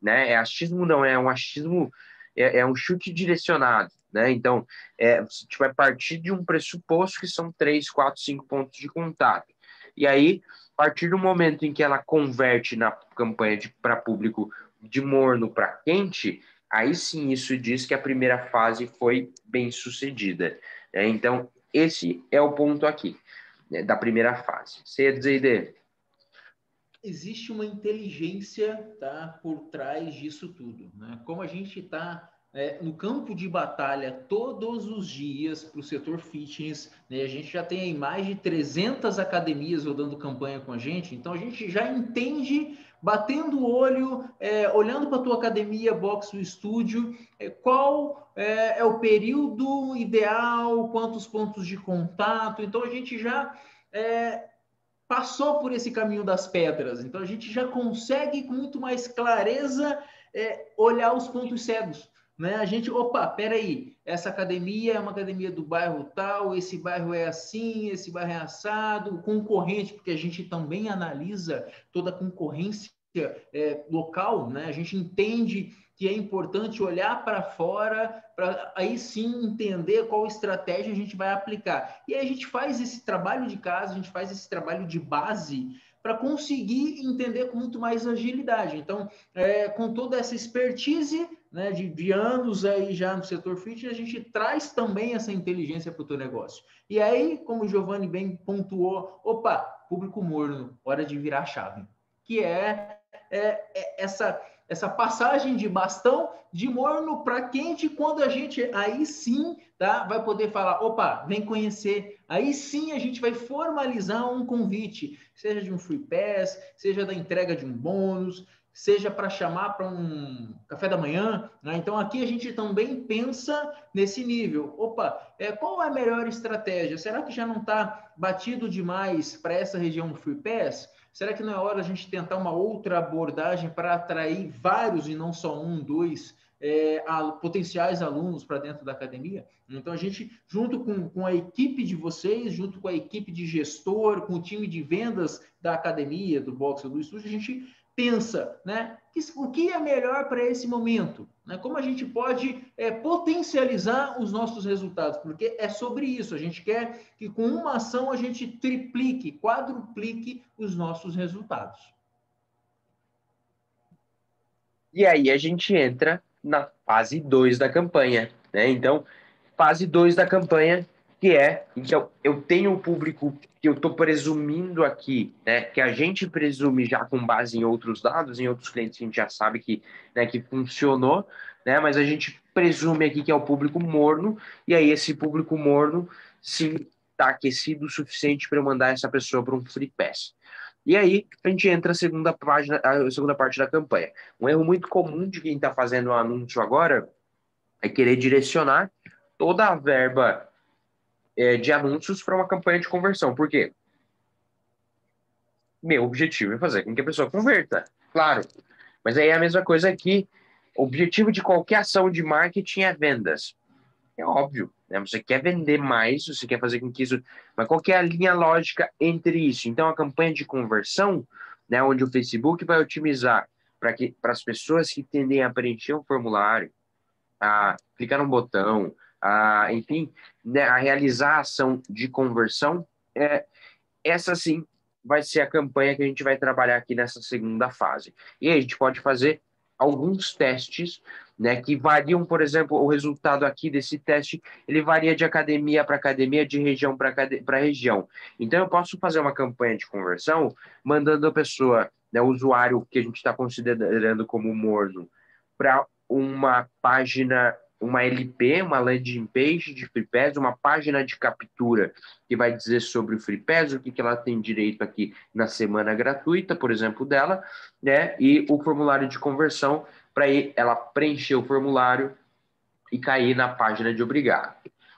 né? Achismo não, é um achismo, é um chute direcionado, né? Então, a gente vai partir de um pressuposto que são 3, 4, 5 pontos de contato. E aí, a partir do momento em que ela converte na campanha para público de morno para quente, aí sim isso diz que a primeira fase foi bem sucedida, né? Então, esse é o ponto aqui, né, da primeira fase. Você ia dizer, Ide? Existe uma inteligência, tá, por trás disso tudo, né? Como a gente está no campo de batalha todos os dias para o setor fitness, né? A gente já tem aí mais de 300 academias rodando campanha com a gente, então a gente já entende, batendo o olho, olhando para a tua academia, box ou estúdio, qual é o período ideal, quantos pontos de contato, então a gente já passou por esse caminho das pedras. Então a gente já consegue com muito mais clareza olhar os pontos cegos. Né? A gente, opa, peraí, essa academia é uma academia do bairro tal, esse bairro é assim, esse bairro é assado, o concorrente, porque a gente também analisa toda a concorrência local, né? A gente entende que é importante olhar para fora, para aí sim entender qual estratégia a gente vai aplicar. E aí a gente faz esse trabalho de casa, a gente faz esse trabalho de base para conseguir entender com muito mais agilidade. Então, com toda essa expertise, né, de anos aí já no setor fitness, a gente traz também essa inteligência para o teu negócio. E aí, como o Giovanni bem pontuou, opa, público morno, hora de virar a chave. Que essa passagem de bastão de morno para quente, quando a gente aí sim, tá, vai poder falar, opa, vem conhecer. Aí sim a gente vai formalizar um convite, seja de um free pass, seja da entrega de um bônus, seja para chamar para um café da manhã, né? Então aqui a gente também pensa nesse nível. Opa, qual é a melhor estratégia? Será que já não está batido demais para essa região free pass? Será que não é hora a gente tentar uma outra abordagem para atrair vários e não só um, dois potenciais alunos para dentro da academia? Então, a gente, junto com a equipe de vocês, junto com a equipe de gestor, com o time de vendas da academia, do box ou do estúdio, a gente pensa, né? O que é melhor para esse momento? Né? Como a gente pode potencializar os nossos resultados? Porque é sobre isso. A gente quer que com uma ação a gente triplique, quadruplique os nossos resultados. E aí a gente entra na fase 2 da campanha, né? Então, fase 2 da campanha, que é, então, eu tenho o público que eu estou presumindo aqui, né? Que a gente presume já com base em outros dados, em outros clientes que a gente já sabe que, né, que funcionou, né? Mas a gente presume aqui que é o público morno, e aí esse público morno, se está aquecido o suficiente para eu mandar essa pessoa para um free pass. E aí a gente entra a segunda parte da campanha. Um erro muito comum de quem está fazendo o anúncio agora é querer direcionar toda a verba de anúncios para uma campanha de conversão. Por quê? Meu objetivo é fazer com que a pessoa converta, claro. Mas aí é a mesma coisa que o objetivo de qualquer ação de marketing é vendas. É óbvio, né? Você quer vender mais, você quer fazer com que isso... Mas qual que é a linha lógica entre isso? Então, a campanha de conversão, né, onde o Facebook vai otimizar para as pessoas que tendem a preencher um formulário, a clicar no botão, enfim, né, a realizar a ação de conversão, essa sim vai ser a campanha que a gente vai trabalhar aqui nessa segunda fase. E aí a gente pode fazer alguns testes, né, que variam, por exemplo, o resultado aqui desse teste, ele varia de academia para academia, de região para região. Então eu posso fazer uma campanha de conversão mandando a pessoa, né, o usuário que a gente está considerando como morno, para uma página, uma LP, uma landing page de Free Pass, uma página de captura que vai dizer sobre o Free Pass, o que ela tem direito aqui na semana gratuita, por exemplo, dela, né? E o formulário de conversão para ela preencher o formulário e cair na página de obrigado.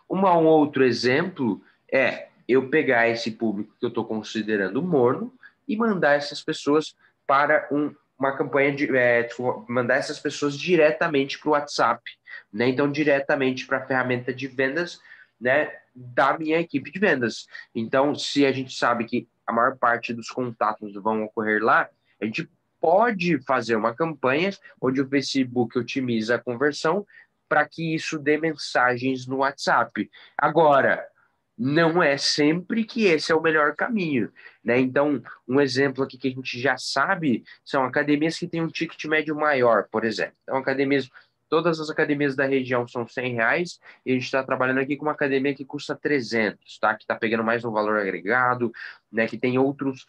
Um outro exemplo é eu pegar esse público que eu estou considerando morno e mandar essas pessoas para uma campanha de tipo, mandar essas pessoas diretamente para o WhatsApp, né? Então, diretamente para a ferramenta de vendas, né, da minha equipe de vendas. Então, se a gente sabe que a maior parte dos contatos vão ocorrer lá, a gente pode fazer uma campanha onde o Facebook otimiza a conversão para que isso dê mensagens no WhatsApp. Agora, não é sempre que esse é o melhor caminho, né? Então, um exemplo aqui que a gente já sabe são academias que têm um ticket médio maior, por exemplo. Então, academias, todas as academias da região são R$ 100 e a gente está trabalhando aqui com uma academia que custa 300, tá? Que está pegando mais um valor agregado, né? Que tem outros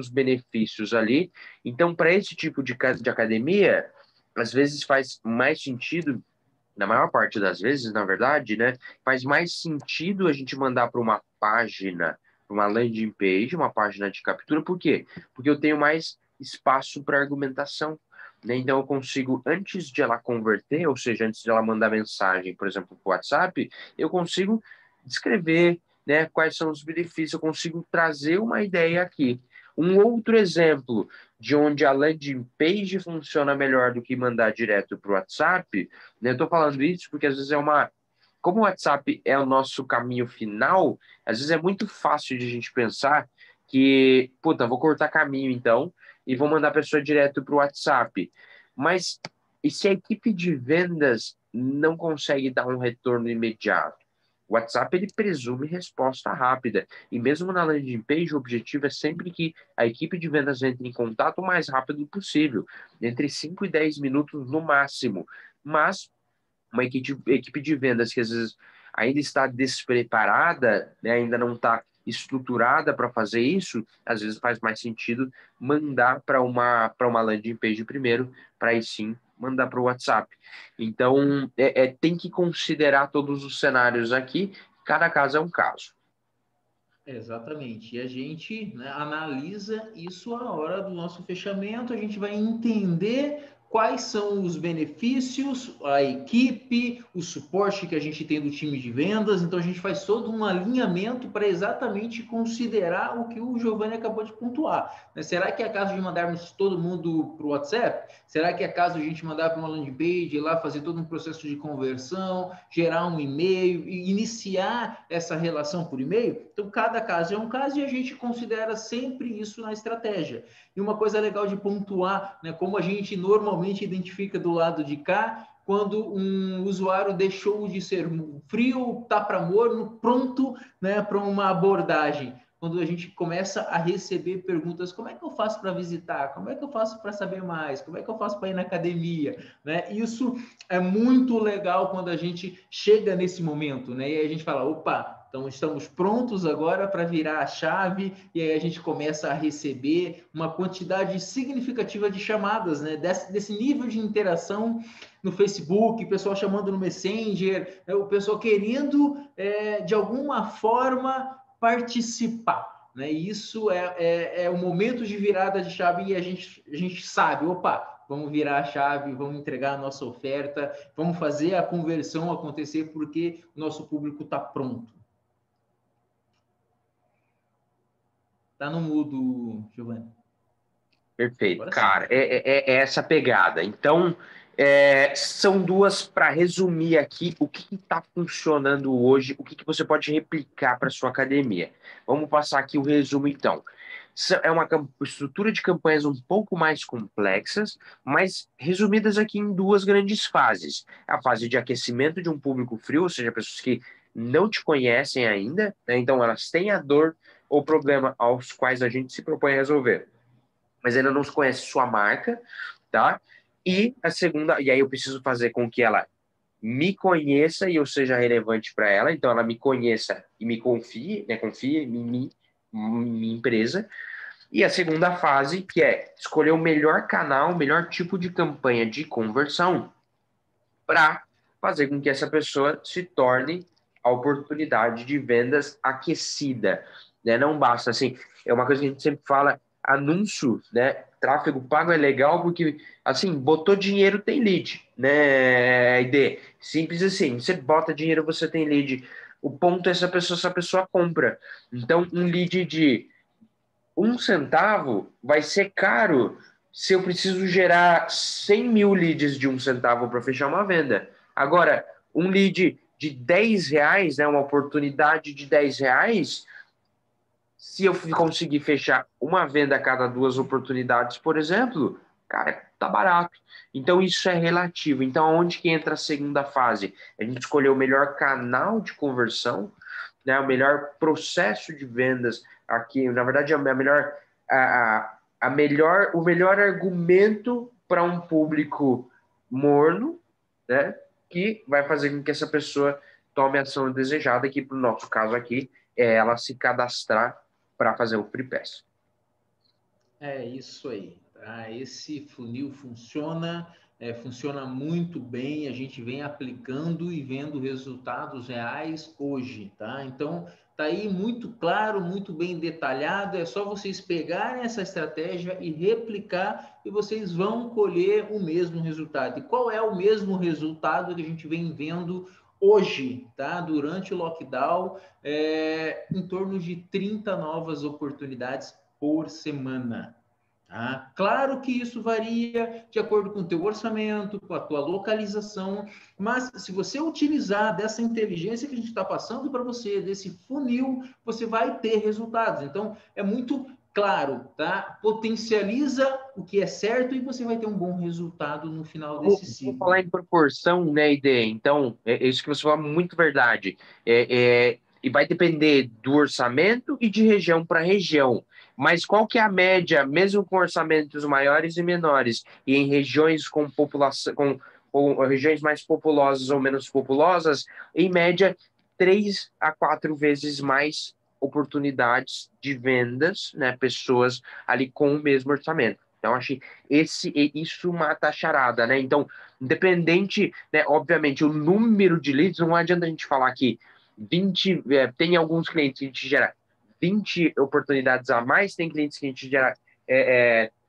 benefícios ali. Então, para esse tipo de academia, às vezes faz mais sentido, na maior parte das vezes, na verdade, né, faz mais sentido a gente mandar para uma página, uma landing page, uma página de captura. Por quê? Porque eu tenho mais espaço para argumentação, né? Então eu consigo, antes de ela converter, ou seja, antes de ela mandar mensagem, por exemplo, para o WhatsApp, eu consigo descrever, né, quais são os benefícios, eu consigo trazer uma ideia aqui. Um outro exemplo de onde a landing page funciona melhor do que mandar direto para o WhatsApp, né? Eu estou falando isso porque às vezes como o WhatsApp é o nosso caminho final, às vezes é muito fácil de a gente pensar que, puta, vou cortar caminho então e vou mandar a pessoa direto para o WhatsApp. Mas e se a equipe de vendas não consegue dar um retorno imediato? O WhatsApp ele presume resposta rápida. E mesmo na landing page, o objetivo é sempre que a equipe de vendas entre em contato o mais rápido possível, entre 5 e 10 minutos no máximo. Mas uma equipe de vendas que às vezes ainda está despreparada, né, ainda não está estruturada para fazer isso, às vezes faz mais sentido mandar para uma landing page primeiro, para aí sim mandar para o WhatsApp. Então, tem que considerar todos os cenários aqui, cada caso é um caso. Exatamente. E a gente, né, analisa isso à hora do nosso fechamento, a gente vai entender quais são os benefícios, a equipe, o suporte que a gente tem do time de vendas. Então a gente faz todo um alinhamento para exatamente considerar o que o Giovanni acabou de pontuar. Né? Será que é caso de mandarmos todo mundo para o WhatsApp? Será que é caso de a gente mandar para uma landing page, ir lá fazer todo um processo de conversão, gerar um e-mail e iniciar essa relação por e-mail? Então cada caso é um caso e a gente considera sempre isso na estratégia. E uma coisa legal de pontuar, né, como a gente normalmente identifica do lado de cá, quando um usuário deixou de ser frio, tá para morno, pronto, né, para uma abordagem. Quando a gente começa a receber perguntas, como é que eu faço para visitar? Como é que eu faço para saber mais? Como é que eu faço para ir na academia? Né? Isso é muito legal quando a gente chega nesse momento, né? E aí a gente fala, opa, então estamos prontos agora para virar a chave e aí a gente começa a receber uma quantidade significativa de chamadas, né? Desse nível de interação no Facebook, o pessoal chamando no Messenger, né? O pessoal querendo, de alguma forma, participar. Né? E isso é o momento de virada de chave e a gente sabe, opa, vamos virar a chave, vamos entregar a nossa oferta, vamos fazer a conversão acontecer porque o nosso público está pronto. Tá no mudo, Giovanni. Perfeito, Agora sim. cara, é essa pegada. Então, são duas para resumir aqui o que está funcionando hoje, o que você pode replicar para sua academia. Vamos passar aqui o resumo, então. É uma estrutura de campanhas um pouco mais complexas, mas resumidas aqui em duas grandes fases. A fase de aquecimento de um público frio, ou seja, pessoas que não te conhecem ainda, né? Então elas têm a dor ou problema aos quais a gente se propõe a resolver, mas ainda não conhece sua marca, tá? E a segunda, e aí eu preciso fazer com que ela me conheça e eu seja relevante para ela, então ela me conheça e me confie, né? Confie em mim, minha empresa. E a segunda fase, que é escolher o melhor canal, o melhor tipo de campanha de conversão para fazer com que essa pessoa se torne a oportunidade de vendas aquecida, né? Não basta assim, é uma coisa que a gente sempre fala, anúncio, né? Tráfego pago é legal porque, assim, botou dinheiro tem lead, né? ID, simples assim, você bota dinheiro, você tem lead. O ponto é se a pessoa compra. Então, um lead de 1 centavo vai ser caro se eu preciso gerar 100 mil leads de 1 centavo para fechar uma venda. Agora, um lead de R$ 10, né, uma oportunidade de R$ 10, se eu conseguir fechar uma venda a cada 2 oportunidades, por exemplo, cara, tá barato. Então, isso é relativo. Então, onde que entra a segunda fase? A gente escolher o melhor canal de conversão, né, o melhor processo de vendas aqui. Na verdade, o melhor argumento para um público morno, né, que vai fazer com que essa pessoa tome a ação desejada, que, para o nosso caso aqui, é ela se cadastrar para fazer o Free Pass. É isso aí, tá? Esse funil funciona, funciona muito bem, a gente vem aplicando e vendo resultados reais hoje, tá? Então, tá aí muito claro, muito bem detalhado, é só vocês pegarem essa estratégia e replicar e vocês vão colher o mesmo resultado. E qual é o mesmo resultado que a gente vem vendo hoje, tá? Durante o lockdown, em torno de 30 novas oportunidades por semana. Tá? Claro que isso varia de acordo com o teu orçamento, com a tua localização, mas se você utilizar dessa inteligência que a gente está passando para você, desse funil, você vai ter resultados. Então, é muito claro, tá? Potencializa o que é certo e você vai ter um bom resultado no final desse Vou ciclo. falar em proporção, né, ideia. Então, é isso que você falou, muito verdade. E vai depender do orçamento e de região para região. Mas qual que é a média, mesmo com orçamentos maiores e menores, e em regiões com população, com regiões mais populosas ou menos populosas, em média, 3 a 4 vezes mais oportunidades de vendas, né, pessoas ali com o mesmo orçamento. Então, achei isso mata a charada, né? Então, independente, né, obviamente, o número de leads, não adianta a gente falar que 20, tem alguns clientes que a gente gera 20 oportunidades a mais, tem clientes que a gente gera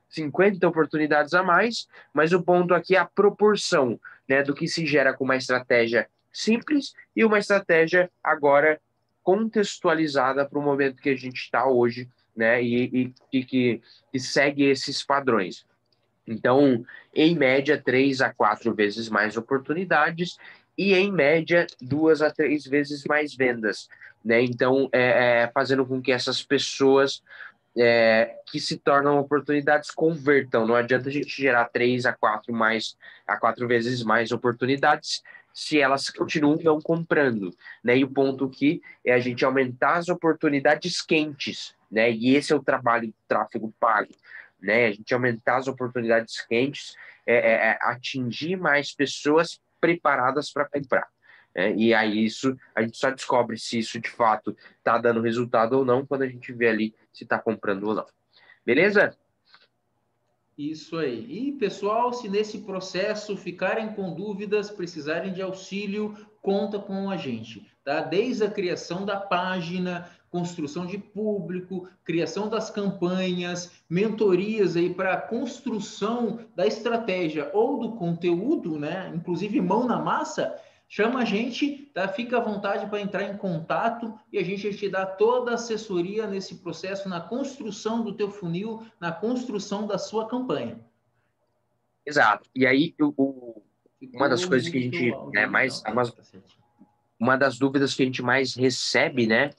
50 oportunidades a mais, mas o ponto aqui é a proporção, né, do que se gera com uma estratégia simples e uma estratégia agora contextualizada para o momento que a gente está hoje, né, e que segue esses padrões. Então, em média, 3 a 4 vezes mais oportunidades e, em média, 2 a 3 vezes mais vendas, né? Então, fazendo com que essas pessoas que se tornam oportunidades convertam. Não adianta a gente gerar 3 a 4 vezes mais oportunidades se elas continuam não comprando, né? E o ponto aqui é a gente aumentar as oportunidades quentes, né? E esse é o trabalho do tráfego pago, né? A gente aumentar as oportunidades quentes, atingir mais pessoas preparadas para comprar. E aí isso a gente só descobre se isso de fato está dando resultado ou não quando a gente vê ali se está comprando ou não. Beleza? Isso aí. E, pessoal, se nesse processo ficarem com dúvidas, precisarem de auxílio, conta com a gente, tá? Desde a criação da página, construção de público, criação das campanhas, mentorias aí para a construção da estratégia ou do conteúdo, né? Inclusive mão na massa. Chama a gente, tá? Fica à vontade para entrar em contato e a gente te dá toda a assessoria nesse processo, na construção do teu funil, na construção da sua campanha. Exato. E aí, uma das Ficou coisas que a mudo teu gente, áudio né, aí. Não, tá certinho. uma das dúvidas que a gente mais recebe, né?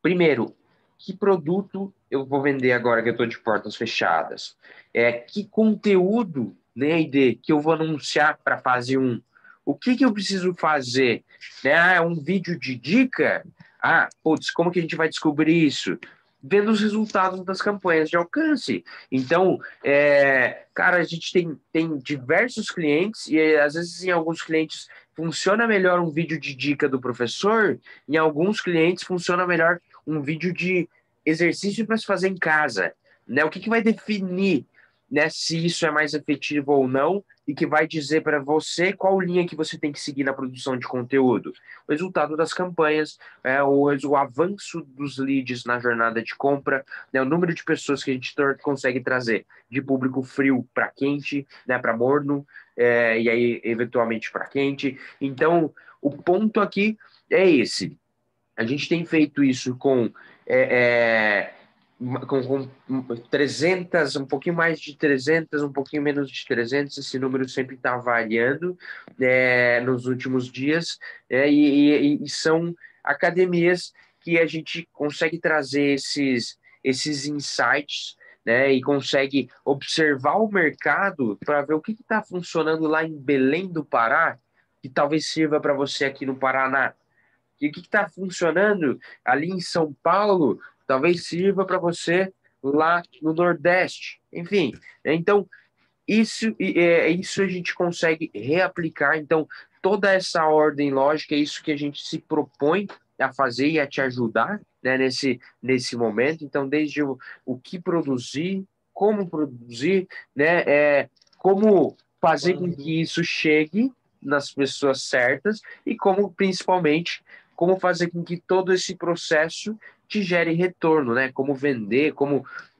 Primeiro, que produto eu vou vender agora que eu estou de portas fechadas? Que conteúdo, né, ID, que eu vou anunciar para fase 1? O que eu preciso fazer? Né? É um vídeo de dica? Putz, como que a gente vai descobrir isso? Vendo os resultados das campanhas de alcance. Então, cara, a gente tem diversos clientes e às vezes em alguns clientes funciona melhor um vídeo de dica do professor, em alguns clientes funciona melhor um vídeo de exercício para se fazer em casa, né? O que vai definir, né, se isso é mais efetivo ou não e que vai dizer para você qual linha que você tem que seguir na produção de conteúdo? O resultado das campanhas, o avanço dos leads na jornada de compra, né, o número de pessoas que a gente consegue trazer de público frio para quente, né, para morno, e aí eventualmente para quente. Então, o ponto aqui é esse. A gente tem feito isso com com 300, um pouquinho mais de 300, um pouquinho menos de 300, esse número sempre está variando nos últimos dias, e são academias que a gente consegue trazer esses insights, né, e consegue observar o mercado para ver o que está funcionando lá em Belém do Pará, que talvez sirva para você aqui no Paraná. E o que está funcionando ali em São Paulo, talvez sirva para você lá no Nordeste. Enfim, então isso a gente consegue reaplicar. Então, toda essa ordem lógica é isso que a gente se propõe a fazer e a te ajudar, né, nesse momento. Então, desde o que produzir, né, como fazer com que isso chegue nas pessoas certas e como, principalmente, como fazer com que todo esse processo te gere retorno, né? Como vender,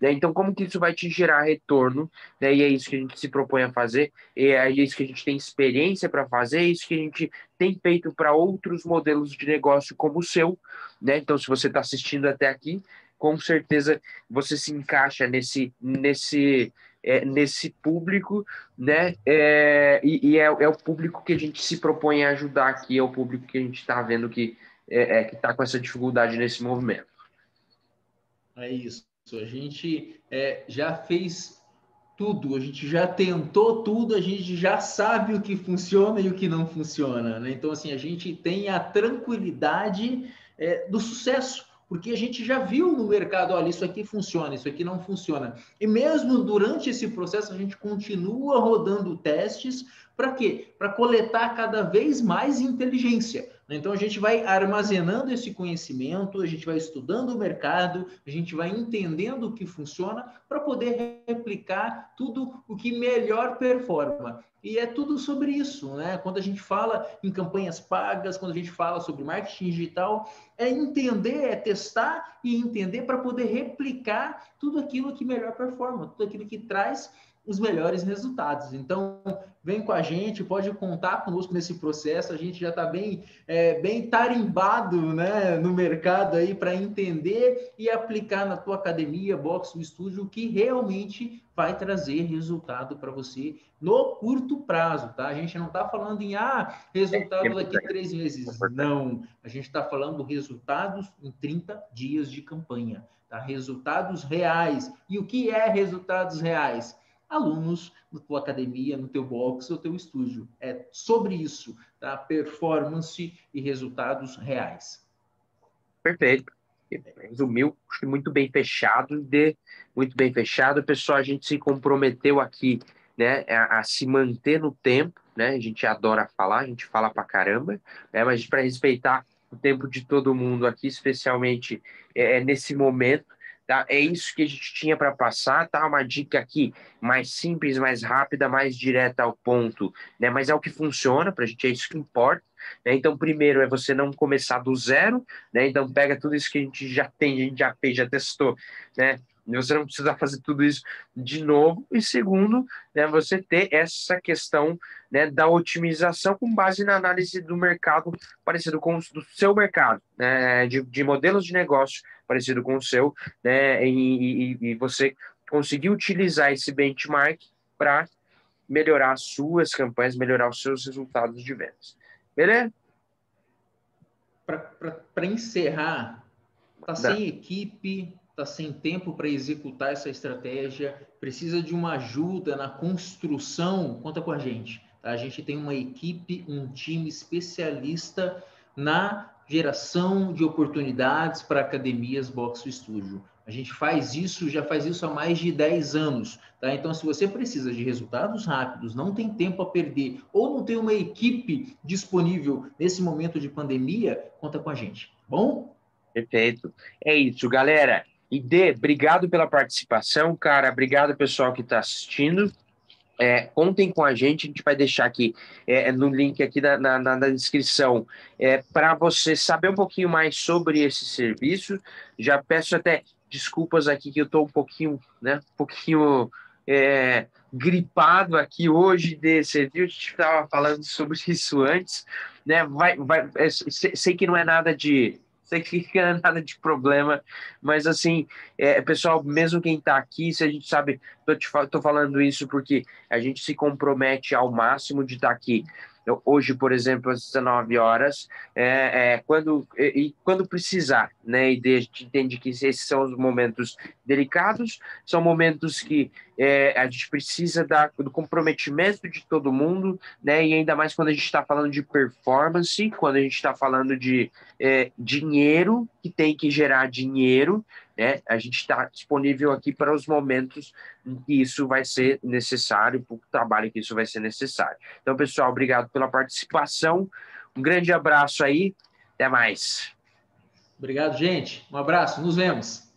né? Então, como que isso vai te gerar retorno, né? E é isso que a gente se propõe a fazer, e é isso que a gente tem experiência para fazer, é isso que a gente tem feito para outros modelos de negócio como o seu, né? Então, se você está assistindo até aqui, com certeza você se encaixa nesse público, né? É o público que a gente se propõe a ajudar aqui, é o público que a gente está vendo que está com essa dificuldade nesse movimento. É isso. A gente já fez tudo, a gente já tentou tudo, a gente já sabe o que funciona e o que não funciona, né? Então, assim, a gente tem a tranquilidade do sucesso, porque a gente já viu no mercado, olha, isso aqui funciona, isso aqui não funciona. E mesmo durante esse processo, a gente continua rodando testes, para quê? Para coletar cada vez mais inteligência. Então, a gente vai armazenando esse conhecimento, a gente vai estudando o mercado, a gente vai entendendo o que funciona para poder replicar tudo o que melhor performa. E é tudo sobre isso, né? Quando a gente fala em campanhas pagas, quando a gente fala sobre marketing digital, é entender, é testar e entender para poder replicar tudo aquilo que melhor performa, tudo aquilo que traz os melhores resultados. Então, vem com a gente, pode contar conosco nesse processo. A gente já está bem tarimbado, né, no mercado aí para entender e aplicar na tua academia, box, no estúdio, o que realmente vai trazer resultado para você no curto prazo, tá? A gente não está falando em resultado daqui 3 meses. Não, a gente está falando resultados em 30 dias de campanha, tá? Resultados reais. E o que é resultados reais? Alunos na tua academia, no teu box, no teu estúdio. É sobre isso, tá? Performance e resultados reais. Perfeito. Resumiu, acho que muito bem fechado, muito bem fechado. Pessoal, a gente se comprometeu aqui, né, a se manter no tempo, né? A gente adora falar, a gente fala pra caramba, né? Mas para respeitar o tempo de todo mundo aqui, especialmente nesse momento, tá? É isso que a gente tinha para passar, tá? Uma dica aqui mais simples, mais rápida, mais direta ao ponto, né? Mas é o que funciona pra gente, é isso que importa, né? Então, primeiro é você não começar do zero, né? Então, pega tudo isso que a gente já tem, a gente já fez, já testou, né? Você não precisa fazer tudo isso de novo. E segundo, né, você ter essa questão, né, da otimização com base na análise do mercado parecido com o do seu mercado, né, de modelos de negócio parecido com o seu, né, e você conseguir utilizar esse benchmark para melhorar as suas campanhas, melhorar os seus resultados de vendas. Beleza? Para encerrar, está sem equipe, está sem tempo para executar essa estratégia, precisa de uma ajuda na construção, conta com a gente. Tá? A gente tem uma equipe, um time especialista na geração de oportunidades para academias Box Studio. A gente já faz isso há mais de 10 anos. Tá? Então, se você precisa de resultados rápidos, não tem tempo a perder, ou não tem uma equipe disponível nesse momento de pandemia, conta com a gente. Bom? Perfeito. É isso, galera. E obrigado pela participação, cara. Obrigado, pessoal que está assistindo. Contem com a gente vai deixar aqui no link aqui na descrição para você saber um pouquinho mais sobre esse serviço. Já peço até desculpas aqui que eu estou um pouquinho, né, gripado aqui hoje desse vídeo. A gente estava falando sobre isso antes, né? Sei que não é nada de sei que não é nada de problema, mas assim, pessoal, mesmo quem está aqui, se a gente sabe, tô falando isso porque a gente se compromete ao máximo de estar aqui. Hoje, por exemplo, às 19 horas, quando precisar, né? E a gente entende que esses são os momentos delicados, são momentos que a gente precisa do comprometimento de todo mundo, né? E ainda mais quando a gente está falando de performance, quando a gente está falando de dinheiro, que tem que gerar dinheiro, né? A gente está disponível aqui para os momentos em que isso vai ser necessário, para o trabalho que isso vai ser necessário. Então, pessoal, obrigado pela participação. Um grande abraço aí. Até mais. Obrigado, gente. Um abraço. Nos vemos.